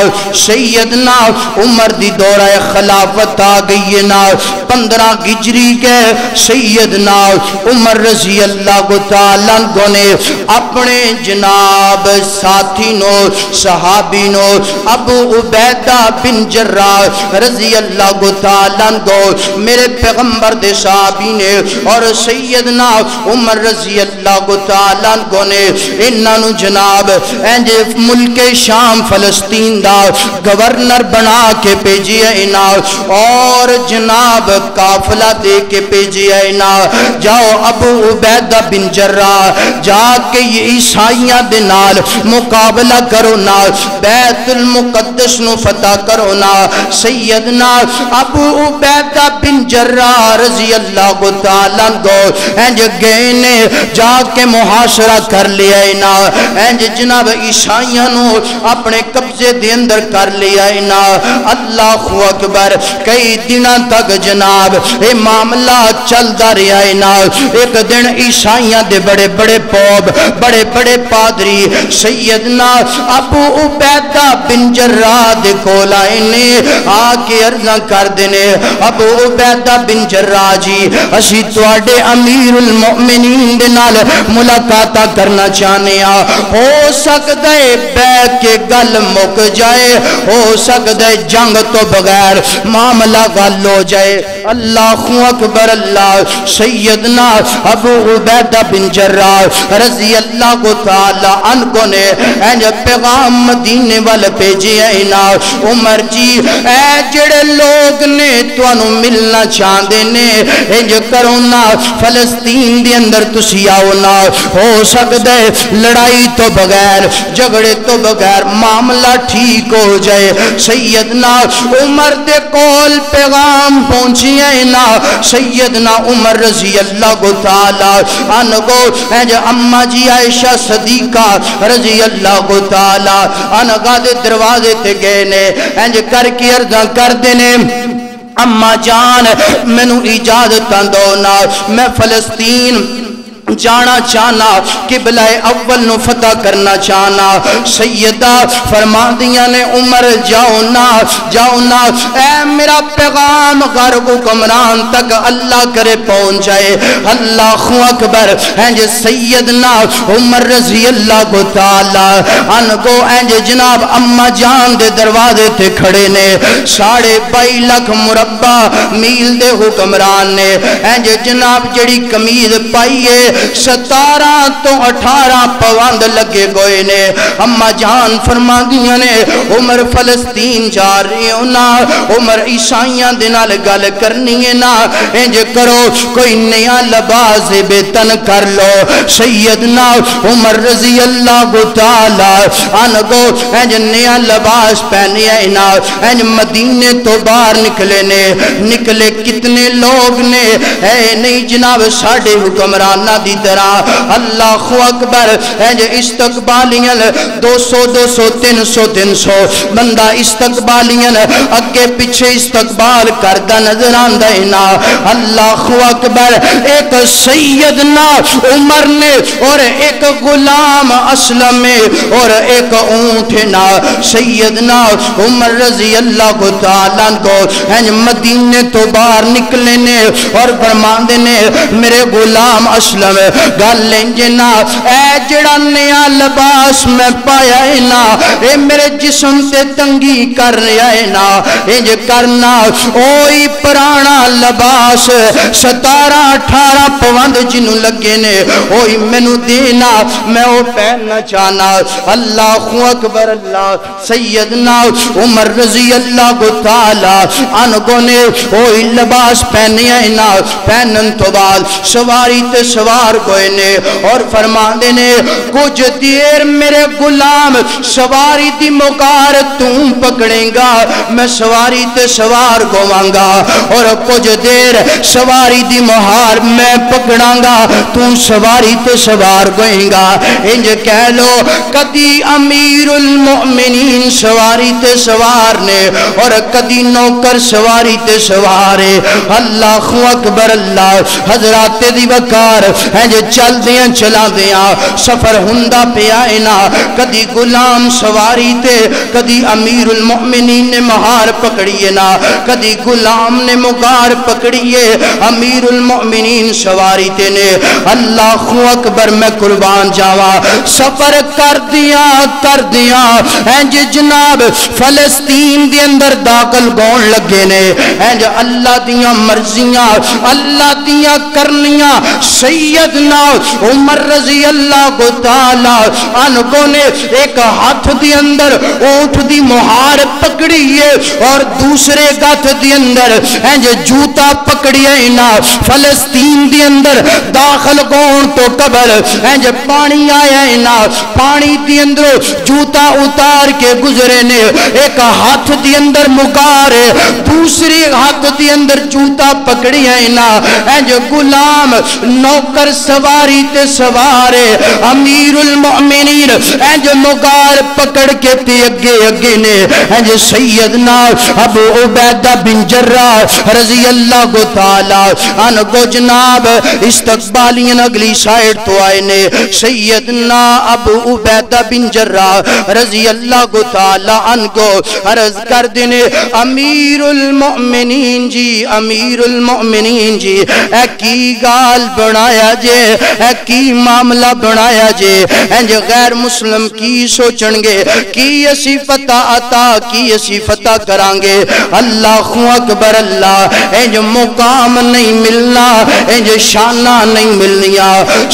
سیدنا عمر دی دورہ خلافت آ گئی ہے نا 15 ہجری کے سیدنا عمر رضی اللہ تعالی عنہ نے اپنے جناب ساتھی نو صحابی نو ابو عبیدہ بن جراح رضی اللہ تعالی عنہ میرے پیغمبر دے صحابی نے اور سیدنا عمر رضی اللہ تعالی عنہ نے انہاں نو جناب ملک شام فلسطین دا گورنر بنا کے بھیجیا انہاں اور جناب قافلہ دے کے بھیجیا انہاں جاؤ ابو عبیدہ بن جراح جا کے یہ عیسائیاں دے نال مقابلہ کرو نا، بیت المقدس نو فتح کرو نا۔ سیدنا ابو عبیدہ بن جراح رضی اللہ تعالیٰ عنہ گئے نے جا کے محاصرہ کر لیا نا، جناب عیسائیاں نو اپنے قبضے دے اندر کر لیا نا۔ اللہ اکبر کئی دنوں تک جناب اے معاملہ چلتا رہا نا۔ ایک دن عیسائیاں دے بڑے بڑے پوب بڑے بڑے پادری سیدنا ابو عبیدہ بن جراح دے کول آئے نے، آ کے عرضاں کر دینے ابو عبیدہ بن جراح جی اسی تواڈے امیر المؤمنین دے نال ملاقاتہ کرنا چاہنے ہاں، ہو سکتا ہے بیٹھ کے گل مک جائے، ہو سکتا ہے جنگ تو بغیر معاملہ گل ہو جائے۔ اللہ اکبر اللہ سیدنا ابو عبیدہ بن جراح رضی اللہ تعالی عنہ نے پیغام مدینے والے بھیجے ہیں نا، عمر جی اے جڑے لوگ نے تانوں ملنا چاہندے نے انج کرو نا فلسطین دے اندر تسی آؤ نا، ہو سکدا ہے لڑائی تو بغیر جھگڑے تو بغیر معاملہ ٹھیک ہو جائے۔ سیدنا عمر دے کول پیغام پہنچی ہے نا، سیدنا عمر رضی اللہ تعالی عنہ اماں جی عائشہ صدیقہ رضی اللہ تعالی عنہ دے دروازے تے گئے نے، انج کر کے عرضاں کر دینے اماں جان مینوں اجازت دو نا، میں فلسطین جانا چاہنا، قبلہ اول نو فتح کرنا چاہنا۔ سیدہ فرما دیا نے عمر جاؤ نا، اے میرا پیغام غرب حکمران تک اللہ کرے پہنچ جائے۔ اللہ اکبر سیدنا عمر رضی اللہ تعالی عنہ جناب اما جان دے دروازے تے کھڑے نے، 22.5 لاکھ مربع میل دے حکمران نے جناب جڑی قمیض پائیے 17 تو 18 پوند لگے گئے نے. اما جان فرما دیاں نے عمر فلسطین جا رہے ہو نا, عمر عیسائیاں دے نال گل کرنی ہے نا, انج کرو کوئی نیا لباس بے تن کر لو. سیدنا عمر رضی اللہ تعالی عنہ انج نیا لباس پہنے آئے نا, انج مدینے تو باہر نکلے نے. نکلے کتنے لوگ نے, اے نہیں جناب ساڑھے حکمرانہ دی طرح. اللہ اکبر. انج استقبالیاں 200 200 300 300 بندہ استقبالیاں اگے پیچھے استقبال کردہ نظر آندہ نا. اللہ اکبر. ایک سیدنا عمر نے اور ایک غلام اسلم اور ایک اونٹ نا. سیدنا عمر رضی اللہ تعالیٰ کو مدینے تو باہر نکلے نے اور فرماندے نے میرے غلام اسلم گل لیں نا, اے جڑا نیا لباس میں پایا ہے نا, اے میرے جسم تے تنگی کر رہا ہے نا. انج کرنا اوہی پرانا لباس 17 18 پوند جنوں لگے نے اوہی مینوں دینا, میں وہ پہننا چاہنا. اللہ اکبر. اللہ. سیدنا عمر رضی اللہ تعالی عنہ نے وہی لباس پہنے آئے نا. پہنن تو بعد سواری تے سوار کوئے نے اور فرماندے نے کچھ دیر میرے غلام سواری دی مکار تم پکڑیں گا, میں سواری تے سوار گواں گا, اور کچھ دیر سواری دی مہار میں پکڑاں گا, تم سواری تے سوار گوئیں گا. انج کہہ لو کدی امیر المؤمنین سواری تے سوار نے اور کدی نوکر سواری تے سوارے. اللہ اکبر. اللہ. حضرات دی وقار انج چل دیاں چلا دیاں سفر ہندہ پہ آئے نا, کدی غلام سواری تے کدی امیر المؤمنین نے مہار پکڑیے نا, کدی غلام نے مغار پکڑیے, امیر المؤمنین سواری تے نے. اللہ اکبر. میں قربان جاواں سفر کر دیاں انج جناب فلسطین دے اندر داخل گون لگے نے. انج اللہ دیاں مرضیاں اللہ دیاں کرنیاں. سیدنا عمر رضی اللہ تعالی عنہ نے ایک ہاتھ دی اندر اونٹ دی مہار پکڑی ہے اور دوسرے ہاتھ دی اندر انج جوتا پکڑی ہے نا. فلسطین دی اندر داخل گون تو قبل انج پانی آیا ہے نا, پانی دی اندر جوتا اتار کے گزرے نے. ایک ہاتھ دی اندر مکار ہے, دوسری ہاتھ دی اندر جوتا پکڑی ہے نا. انج غلام نوکر سواری تے سوارے, امیر المؤمنین انج مکار پکڑ کے تے اگے اگے نے. انج سیدنا ابو عبیدہ بن جراح رضی اللہ تعالی عنہ کو جناب استقبالین اگلی سائٹ تو آئے نے. سیدنا ابو عبیدہ بن جراح رضی اللہ تعالی عنہ کو عرض کر دینے امیر المؤمنین جی, امیر المؤمنین جی, اے کی گال بنایا جے, اے کی معاملہ بنایا جے. انج غیر مسلم کی سوچنگے کی اسی فتح عطا کی اسی فتح کرانگے. اللہ اکبر. اللہ. انج مقام نہیں ملنا, انج شانہ نہیں ملنیا.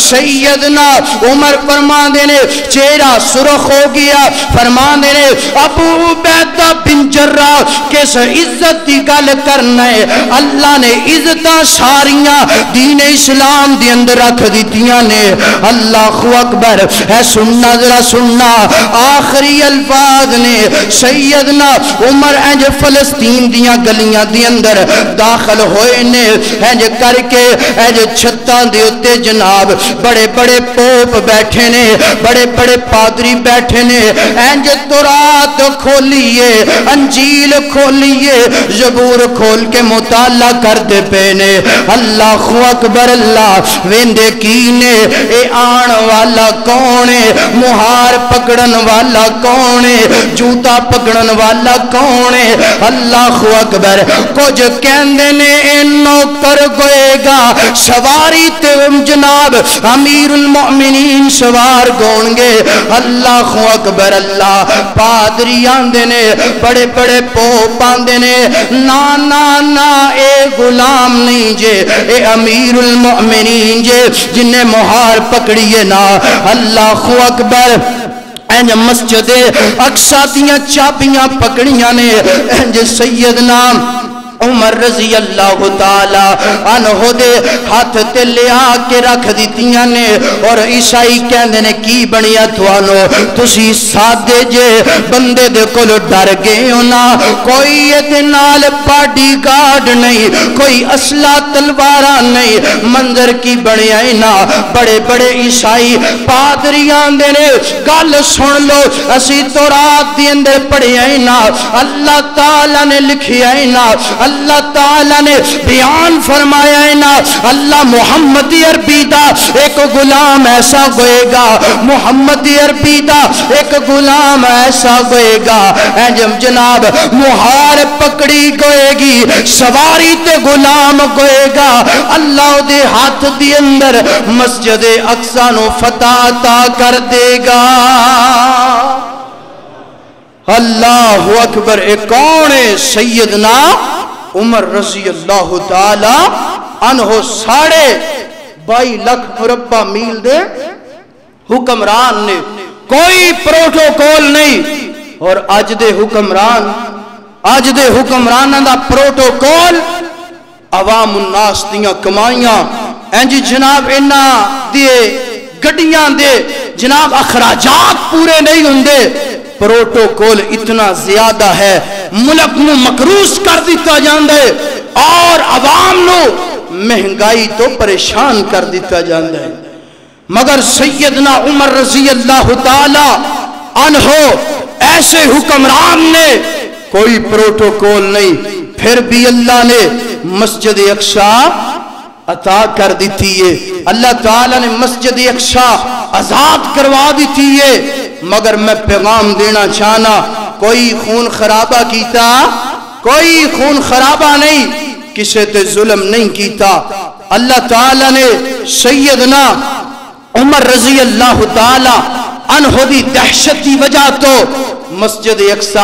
سیدنا عمر فرما دینے چہرہ سرخ ہو گیا, فرما دینے ابو عبیدہ بن جراح کس عزت دی گل کرنا ہے. اللہ نے عزتاں ساریاں دین اسلام دی اندر رکھ دیتیاں نے. اللہ اکبر. ہے سننا ذرا سننا آخری الفاظ نے. سیدنا عمر انج فلسطین دیاں گلیاں دی اندر داخل ہوئے نے. انج کر کے انج چھتاں دے اتے جناب بڑے بڑے پوپ بیٹھے نے, بڑے بڑے پادری بیٹھے نے. انج تورات کھولیے, انجیل کھولیے, زبور کھول کے مطالعہ کر دے پینے. اللہ اکبر. اللہ. ویندے کی نے اے آن والا کونے, مہار پکڑن والا کونے, جوتا پکڑن والا کونے. اللہ اکبر. کچھ کہندے نے اے نوکر گوئے گا سواری تے جناب امیر المؤمنین سوار گونگے. اللہ اکبر. اللہ. پادری آندے نے, بڑے بڑے پوپ آندے نے, نا نا نا اے غلام نہیں جے, اے امیر المؤمنین جے. نے جنہیں مہار پکڑیے نا اللہ اکبر انج مسجد اقصی دیاں چابیاں پکڑیاں نے انج سیدنا عمر رضی اللہ تعالی عنہ دے ہاتھ تے لیا کے رکھ دیتیاں نے اور عیسائی کہندے نے کی بنیا تھوانو تسی سادے جے بندے دے کول ڈر گئے ہو نا کوئی تے نال باڈی گارڈ نہیں کوئی اسلحہ تلواراں نہیں منظر کی بنیا نا بڑے بڑے عیسائی پادریاں دے نے گل سن لو اسی تورات دے اندر پڑھیا نا اللہ تعالی نے لکھیا نا اللہ تعالیٰ نے بیان فرمایا ہے نا اللہ محمد عربی دا ایک غلام ایسا ہوئے گا محمد عربی دا ایک غلام ایسا ہوئے گا جناب مہار پکڑی گوئے گی سواری تے غلام گوئے گا اللہ دے ہاتھ دی اندر مسجد اقصی نو فتح عطا کر دے گا اللہ اکبر ایک کون ہے سیدنا عمر رضی اللہ تعالی عنہ 22.5 لاکھ مربع میل دے حکمران نے کوئی پروٹوکول نہیں اور اج دے حکمران دا پروٹوکول عوام الناس دیاں کمائیاں انجی جناب انہا دیے گڑیاں دے جناب اخراجات پورے نہیں ہوندے پروٹوکول اتنا زیادہ ہے ملک نو مکروس کر دیتا جاندے اور عوام نو مہنگائی تو پریشان کر دیتا جاندے مگر سیدنا عمر رضی اللہ تعالی عنہ ایسے حکمران نے کوئی پروٹوکول نہیں پھر بھی اللہ نے مسجد اقصی عطا کر دیتی ہے اللہ تعالیٰ نے مسجد اقصی آزاد کروا دیتی ہے مگر میں پیغام دینا چاہنا کوئی خون خرابہ کیتا کوئی خون خرابہ نہیں کسے تے ظلم نہیں کیتا اللہ تعالیٰ نے سیدنا عمر رضی اللہ تعالیٰ عنہ دی دہشت کی وجہ تو مسجد اقصی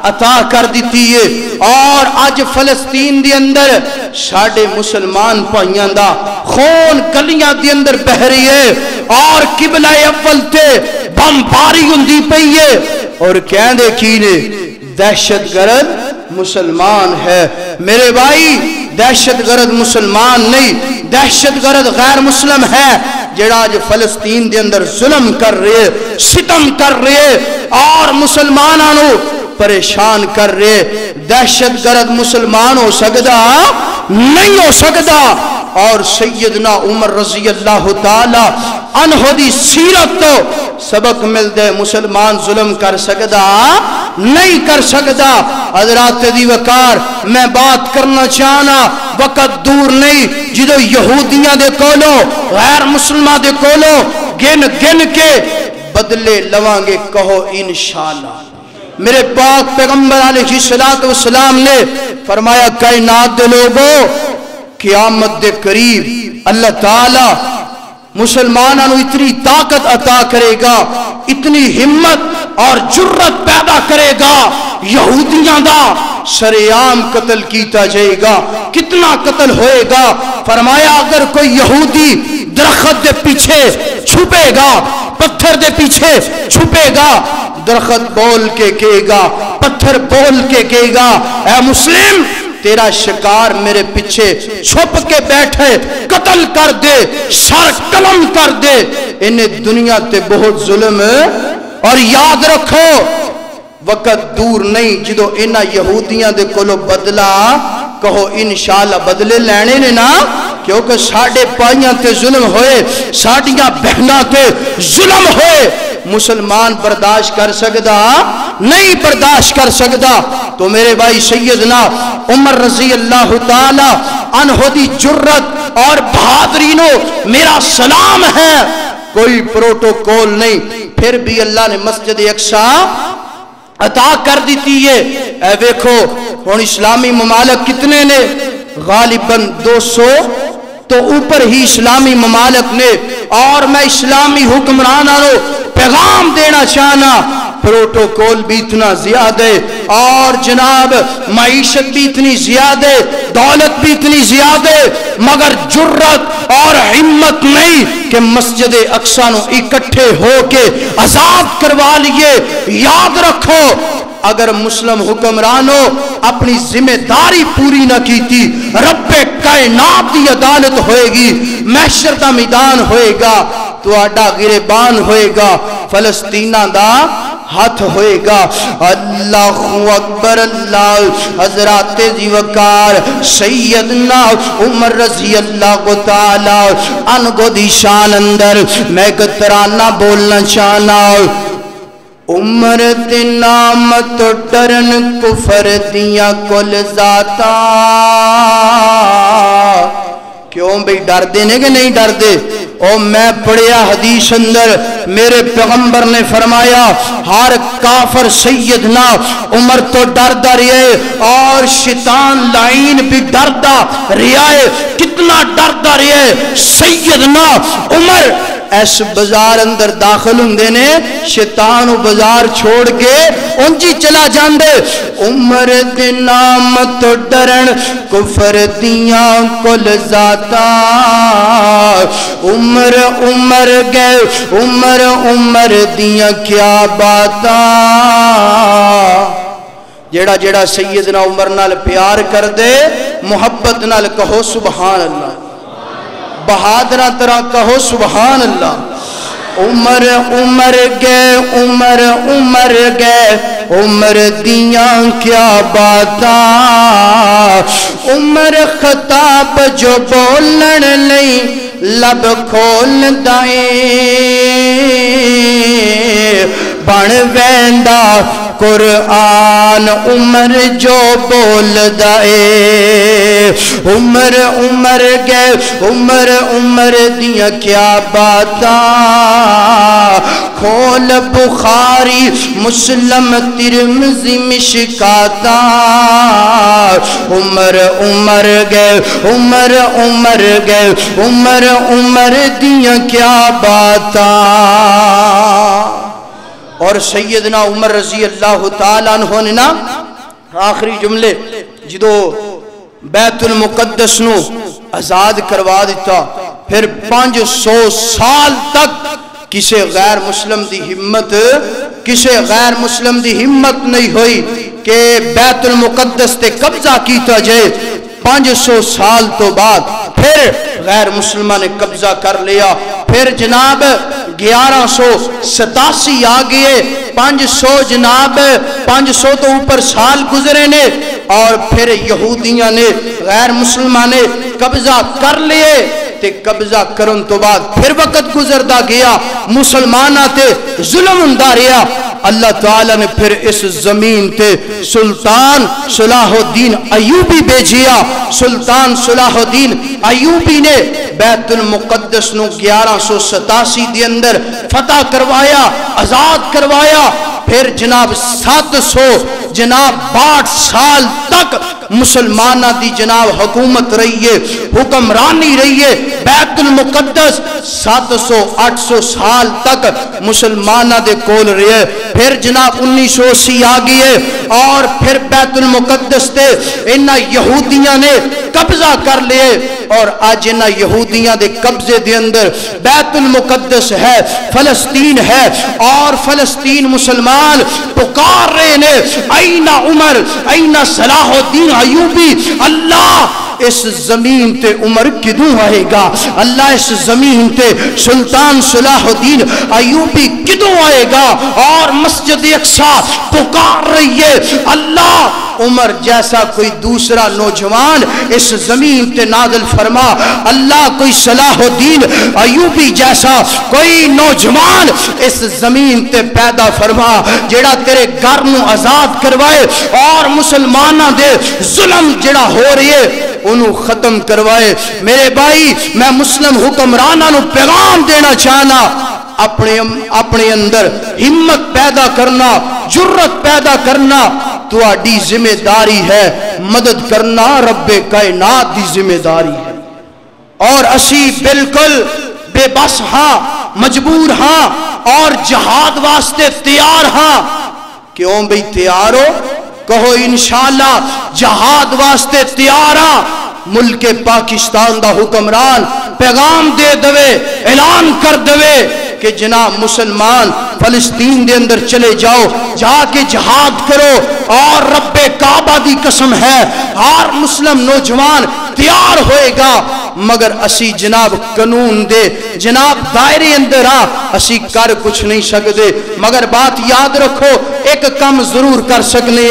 عطا کر دیتی ہے اور آج فلسطین دی اندر ساڑھے مسلمان پائیاں دا خون گلیاں دی اندر بہ رہی ہے اور قبلہ اول تے بمباری ہوندی پئی ہے اور کہندے کینے دہشت گرد مسلمان ہے میرے بھائی دہشت گرد مسلمان نہیں دہشت گرد غیر مسلم ہے جڑا آج فلسطین دے اندر ظلم کر رہے ستم کر رہے اور مسلمانوں پریشان کر رہے دہشت گرد مسلمان ہو سکتا نہیں ہو سکتا اور سیدنا عمر رضی اللہ تعالی عنہ دی سیرت تو سبق مل دے مسلمان ظلم کر سکتا نہیں کر سکتا حضرات دی وقار میں بات کرنا چاہنا وقت دور نہیں جدو یہودیاں دے کولو غیر مسلمہ دے کولو گن گن کے بدلے لوانگے کہو انشاءاللہ میرے پاک پیغمبر علیہ السلام نے فرمایا کائنات دے لوگوں قیامت دے قریب اللہ تعالی مسلمانوں اتنی طاقت عطا کرے گا اتنی ہمت اور جرت پیدا کرے گا یہودیاں دا شریعام قتل کیتا جائے گا کتنا قتل ہوئے گا فرمایا اگر کوئی یہودی درخت دے پیچھے چھپے گا پتھر دے پیچھے چھپے گا درخت بول کے کہے گا پتھر بول کے کہے گا اے مسلم تیرا شکار میرے پیچھے چھپ کے بیٹھے قتل کر دے سر قلم کر دے انہیں دنیا تے بہت ظلم ہے اور یاد رکھو وقت دور نہیں جدو انہا یہودیاں دے کولو بدلا کہو انشاءاللہ بدلے لینے نے نا کیونکہ ساڑھے پائیاں تے ظلم ہوئے ساڑھیاں بہنا تے ظلم ہوئے مسلمان برداشت کر سکتا نہیں برداشت کر سکتا تو میرے بھائی سیدنا عمر رضی اللہ تعالی عنہ دی جرت اور بہادرینوں میرا سلام ہے کوئی پروٹوکول نہیں پھر بھی اللہ نے مسجد اقصی عطا کر دیتی ہے اے دیکھو ہون اسلامی ممالک کتنے نے غالباً 200 تو اوپر ہی اسلامی ممالک نے اور میں اسلامی حکمرانوں پیغام دینا چاہنا پروٹوکول بھی اتنا زیادہ ہے، اور جناب معیشت بھی اتنی زیادہ ہے، دولت بھی اتنی زیادہ ہے، مگر جرت اور ہمت نہیں کہ مسجد اقصی نو اکٹھے ہو کے آزاد کروا لیے۔ یاد رکھو اگر مسلم حکمرانوں اپنی ذمہ داری پوری نہ کی تھی، رب کائنات دی عدالت ہوئے گی، محشر دا میدان ہوئے گا، تو آڈا گریبان ہوئے گا، فلسطینہ دا ہاتھ ہوئے گا۔ اللہ اکبر اللہ۔ حضرات ذی وقار سیدنا عمر رضی اللہ تعالی عنہ دی شان اندر میں ایک ترانہ بولنا چاہنا۔ عمر دے نام تو ڈرن کفر دیا کل ذاتا۔ کیوں بھئی ڈر دینے کے نہیں ڈر دے؟ او میں پڑھیا حدیث اندر میرے پیغمبر نے فرمایا ہر کافر سیدنا عمر تو ڈردا رہے، اور شیطان لعین بھی ڈردا رہے۔ کتنا ڈردا رہے سیدنا عمر؟ ایس بازار اندر داخل ہوندے نے، شیطان و بازار چھوڑ کے انجی چلا جاندے۔ عمر دے نام تو ڈرن کفر دیاں کل ذاتا۔ عمر عمر گئے عمر عمر دیاں کیا باتا۔ جیڑا جیڑا سیدنا عمر نال پیار کر دے، محبت نال کہو سبحان اللہ، بہادرہ طرح کہو سبحان اللہ۔ عمر عمر گئے عمر عمر گئے عمر دیاں کیا باتا۔ عمر خطاب جو بولن لئی لب کھول دائیں، بن ویندا قرآن عمر جو بول دائے۔ عمر عمر گئے عمر عمر دیا کیا باتا۔ کھول بخاری مسلم ترمذی مشکاتا۔ عمر عمر گئے عمر عمر گئے عمر عمر دیا کیا باتا۔ اور سیدنا عمر رضی اللہ تعالیٰ عنہ نے نا آخری جملے جدو بیت المقدس نو آزاد کروا دیتا، پھر 500 سال تک کسے غیر مسلم دی ہمت نہیں ہوئی کہ بیت المقدس تے قبضہ کیتا جائے۔ 500 سال تو بعد پھر غیر مسلمہ نے قبضہ کر لیا۔ پھر جناب 1187 آگئے، 500 جناب 500 تو اوپر سال گزرے نے، اور پھر یہودیاں نے غیر مسلمہ نے قبضہ کر لیے۔ تے قبضہ کرن تو بعد پھر وقت گزردا گیا، مسلمان آتے ظلم ہوندا رہیا۔ اللہ تعالیٰ نے پھر اس زمین تے سلطان صلاح الدین ایوبی بھیجیا۔ سلطان صلاح الدین ایوبی نے بیت المقدس نو 1187 دی اندر فتح کروایا، آزاد کروایا۔ پھر جناب 762 سال تک مسلمانہ دی جناب حکومت رہی ہے، حکمرانی رہی ہے۔ بیت المقدس 700-800 سال تک مسلمانہ دے کول رہے۔ پھر جناب 1980 آگئی ہے، اور پھر بیت المقدس تے انہا یہودیاں نے قبضہ کر لیے، اور آج انہا یہودیاں دے قبضے دے اندر بیت المقدس ہے، فلسطین ہے، اور فلسطین مسلمان پکار رہے نے این عمر این صلاح الدین ایوبی۔ اللہ اس زمین تے عمر کدوں آئے گا؟ اللہ اس زمین تے سلطان صلاح الدین ایوبی کدوں آئے گا؟ اور مسجد اقصی پکار رہی ہے اللہ عمر جیسا کوئی دوسرا نوجوان اس زمین تے نازل فرما۔ اللہ کوئی صلاح الدین ایوبی جیسا کوئی نوجوان اس زمین تے پیدا فرما، جیڑا تیرے گھر نو آزاد کروائے، اور مسلمانہ دے ظلم جڑا ہو رہی ہے انہوں ختم کروائے۔ میرے بھائی میں مسلم حکمرانہ نو پیغام دینا چاہنا، اپنے اندر ہمت پیدا کرنا، جرت پیدا کرنا تو آڈی ذمہ داری ہے، مدد کرنا رب کائنات دی ذمہ داری ہے۔ اور اسی بالکل بے بس ہاں، مجبور ہاں اور جہاد واسطے تیار ہاں. کیوں بھئی تیار ہو؟ کہو انشاءاللہ جہاد واسطے تیار ہاں. ملک پاکستان دا حکمران پیغام دے دوے، اعلان کر دوے کہ جناب مسلمان فلسطین دے اندر چلے جاؤ، جا کے جہاد کرو، اور رب کعبہ دی قسم ہے ہر مسلم نوجوان تیار ہوئے گا. مگر اسی جناب قانون دے جناب دائرے اندر اسی کر کچھ نہیں سکتے. مگر بات یاد رکھو، ایک کم ضرور کر سکنے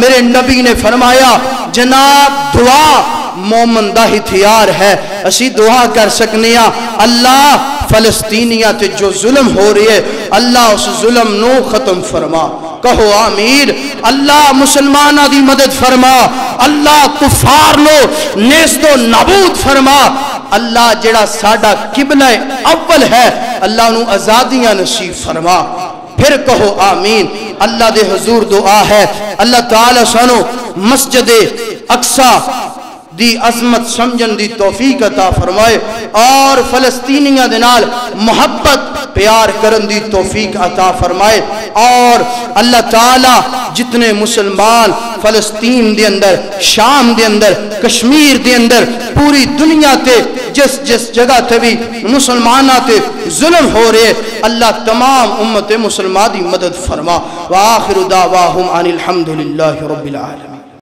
میرے نبی نے فرمایا جناب دعا مومن دا ہتھیار ہے. اسی دعا کر سکنے اللہ فلسطینیاں تے جو ظلم ہو رہی ہے اللہ اس ظلم نو ختم فرما. کہو آمین. اللہ مسلمانہ دی مدد فرما، اللہ کفار نو نیست و نابود فرما. اللہ جڑا ساڈا قبلہ اول ہے اللہ نو آزادیاں نصیب فرما. پھر کہو آمین. اللہ دے حضور دعا ہے اللہ تعالی سانو مسجد اقصی دی عظمت سمجھن دی توفیق عطا فرمائے، اور فلسطینیاں دے نال محبت پیار کرن دی توفیق عطا فرمائے. اور اللہ تعالی جتنے مسلمان فلسطین دے اندر، شام دے اندر، کشمیر دے اندر، پوری دنیا تے جس جس جگہ تے بھی مسلمانہ تے ظلم ہو رہے اللہ تمام امت مسلمان دی مدد فرما. وآخر دعواہم ان الحمدللہ رب العالمین.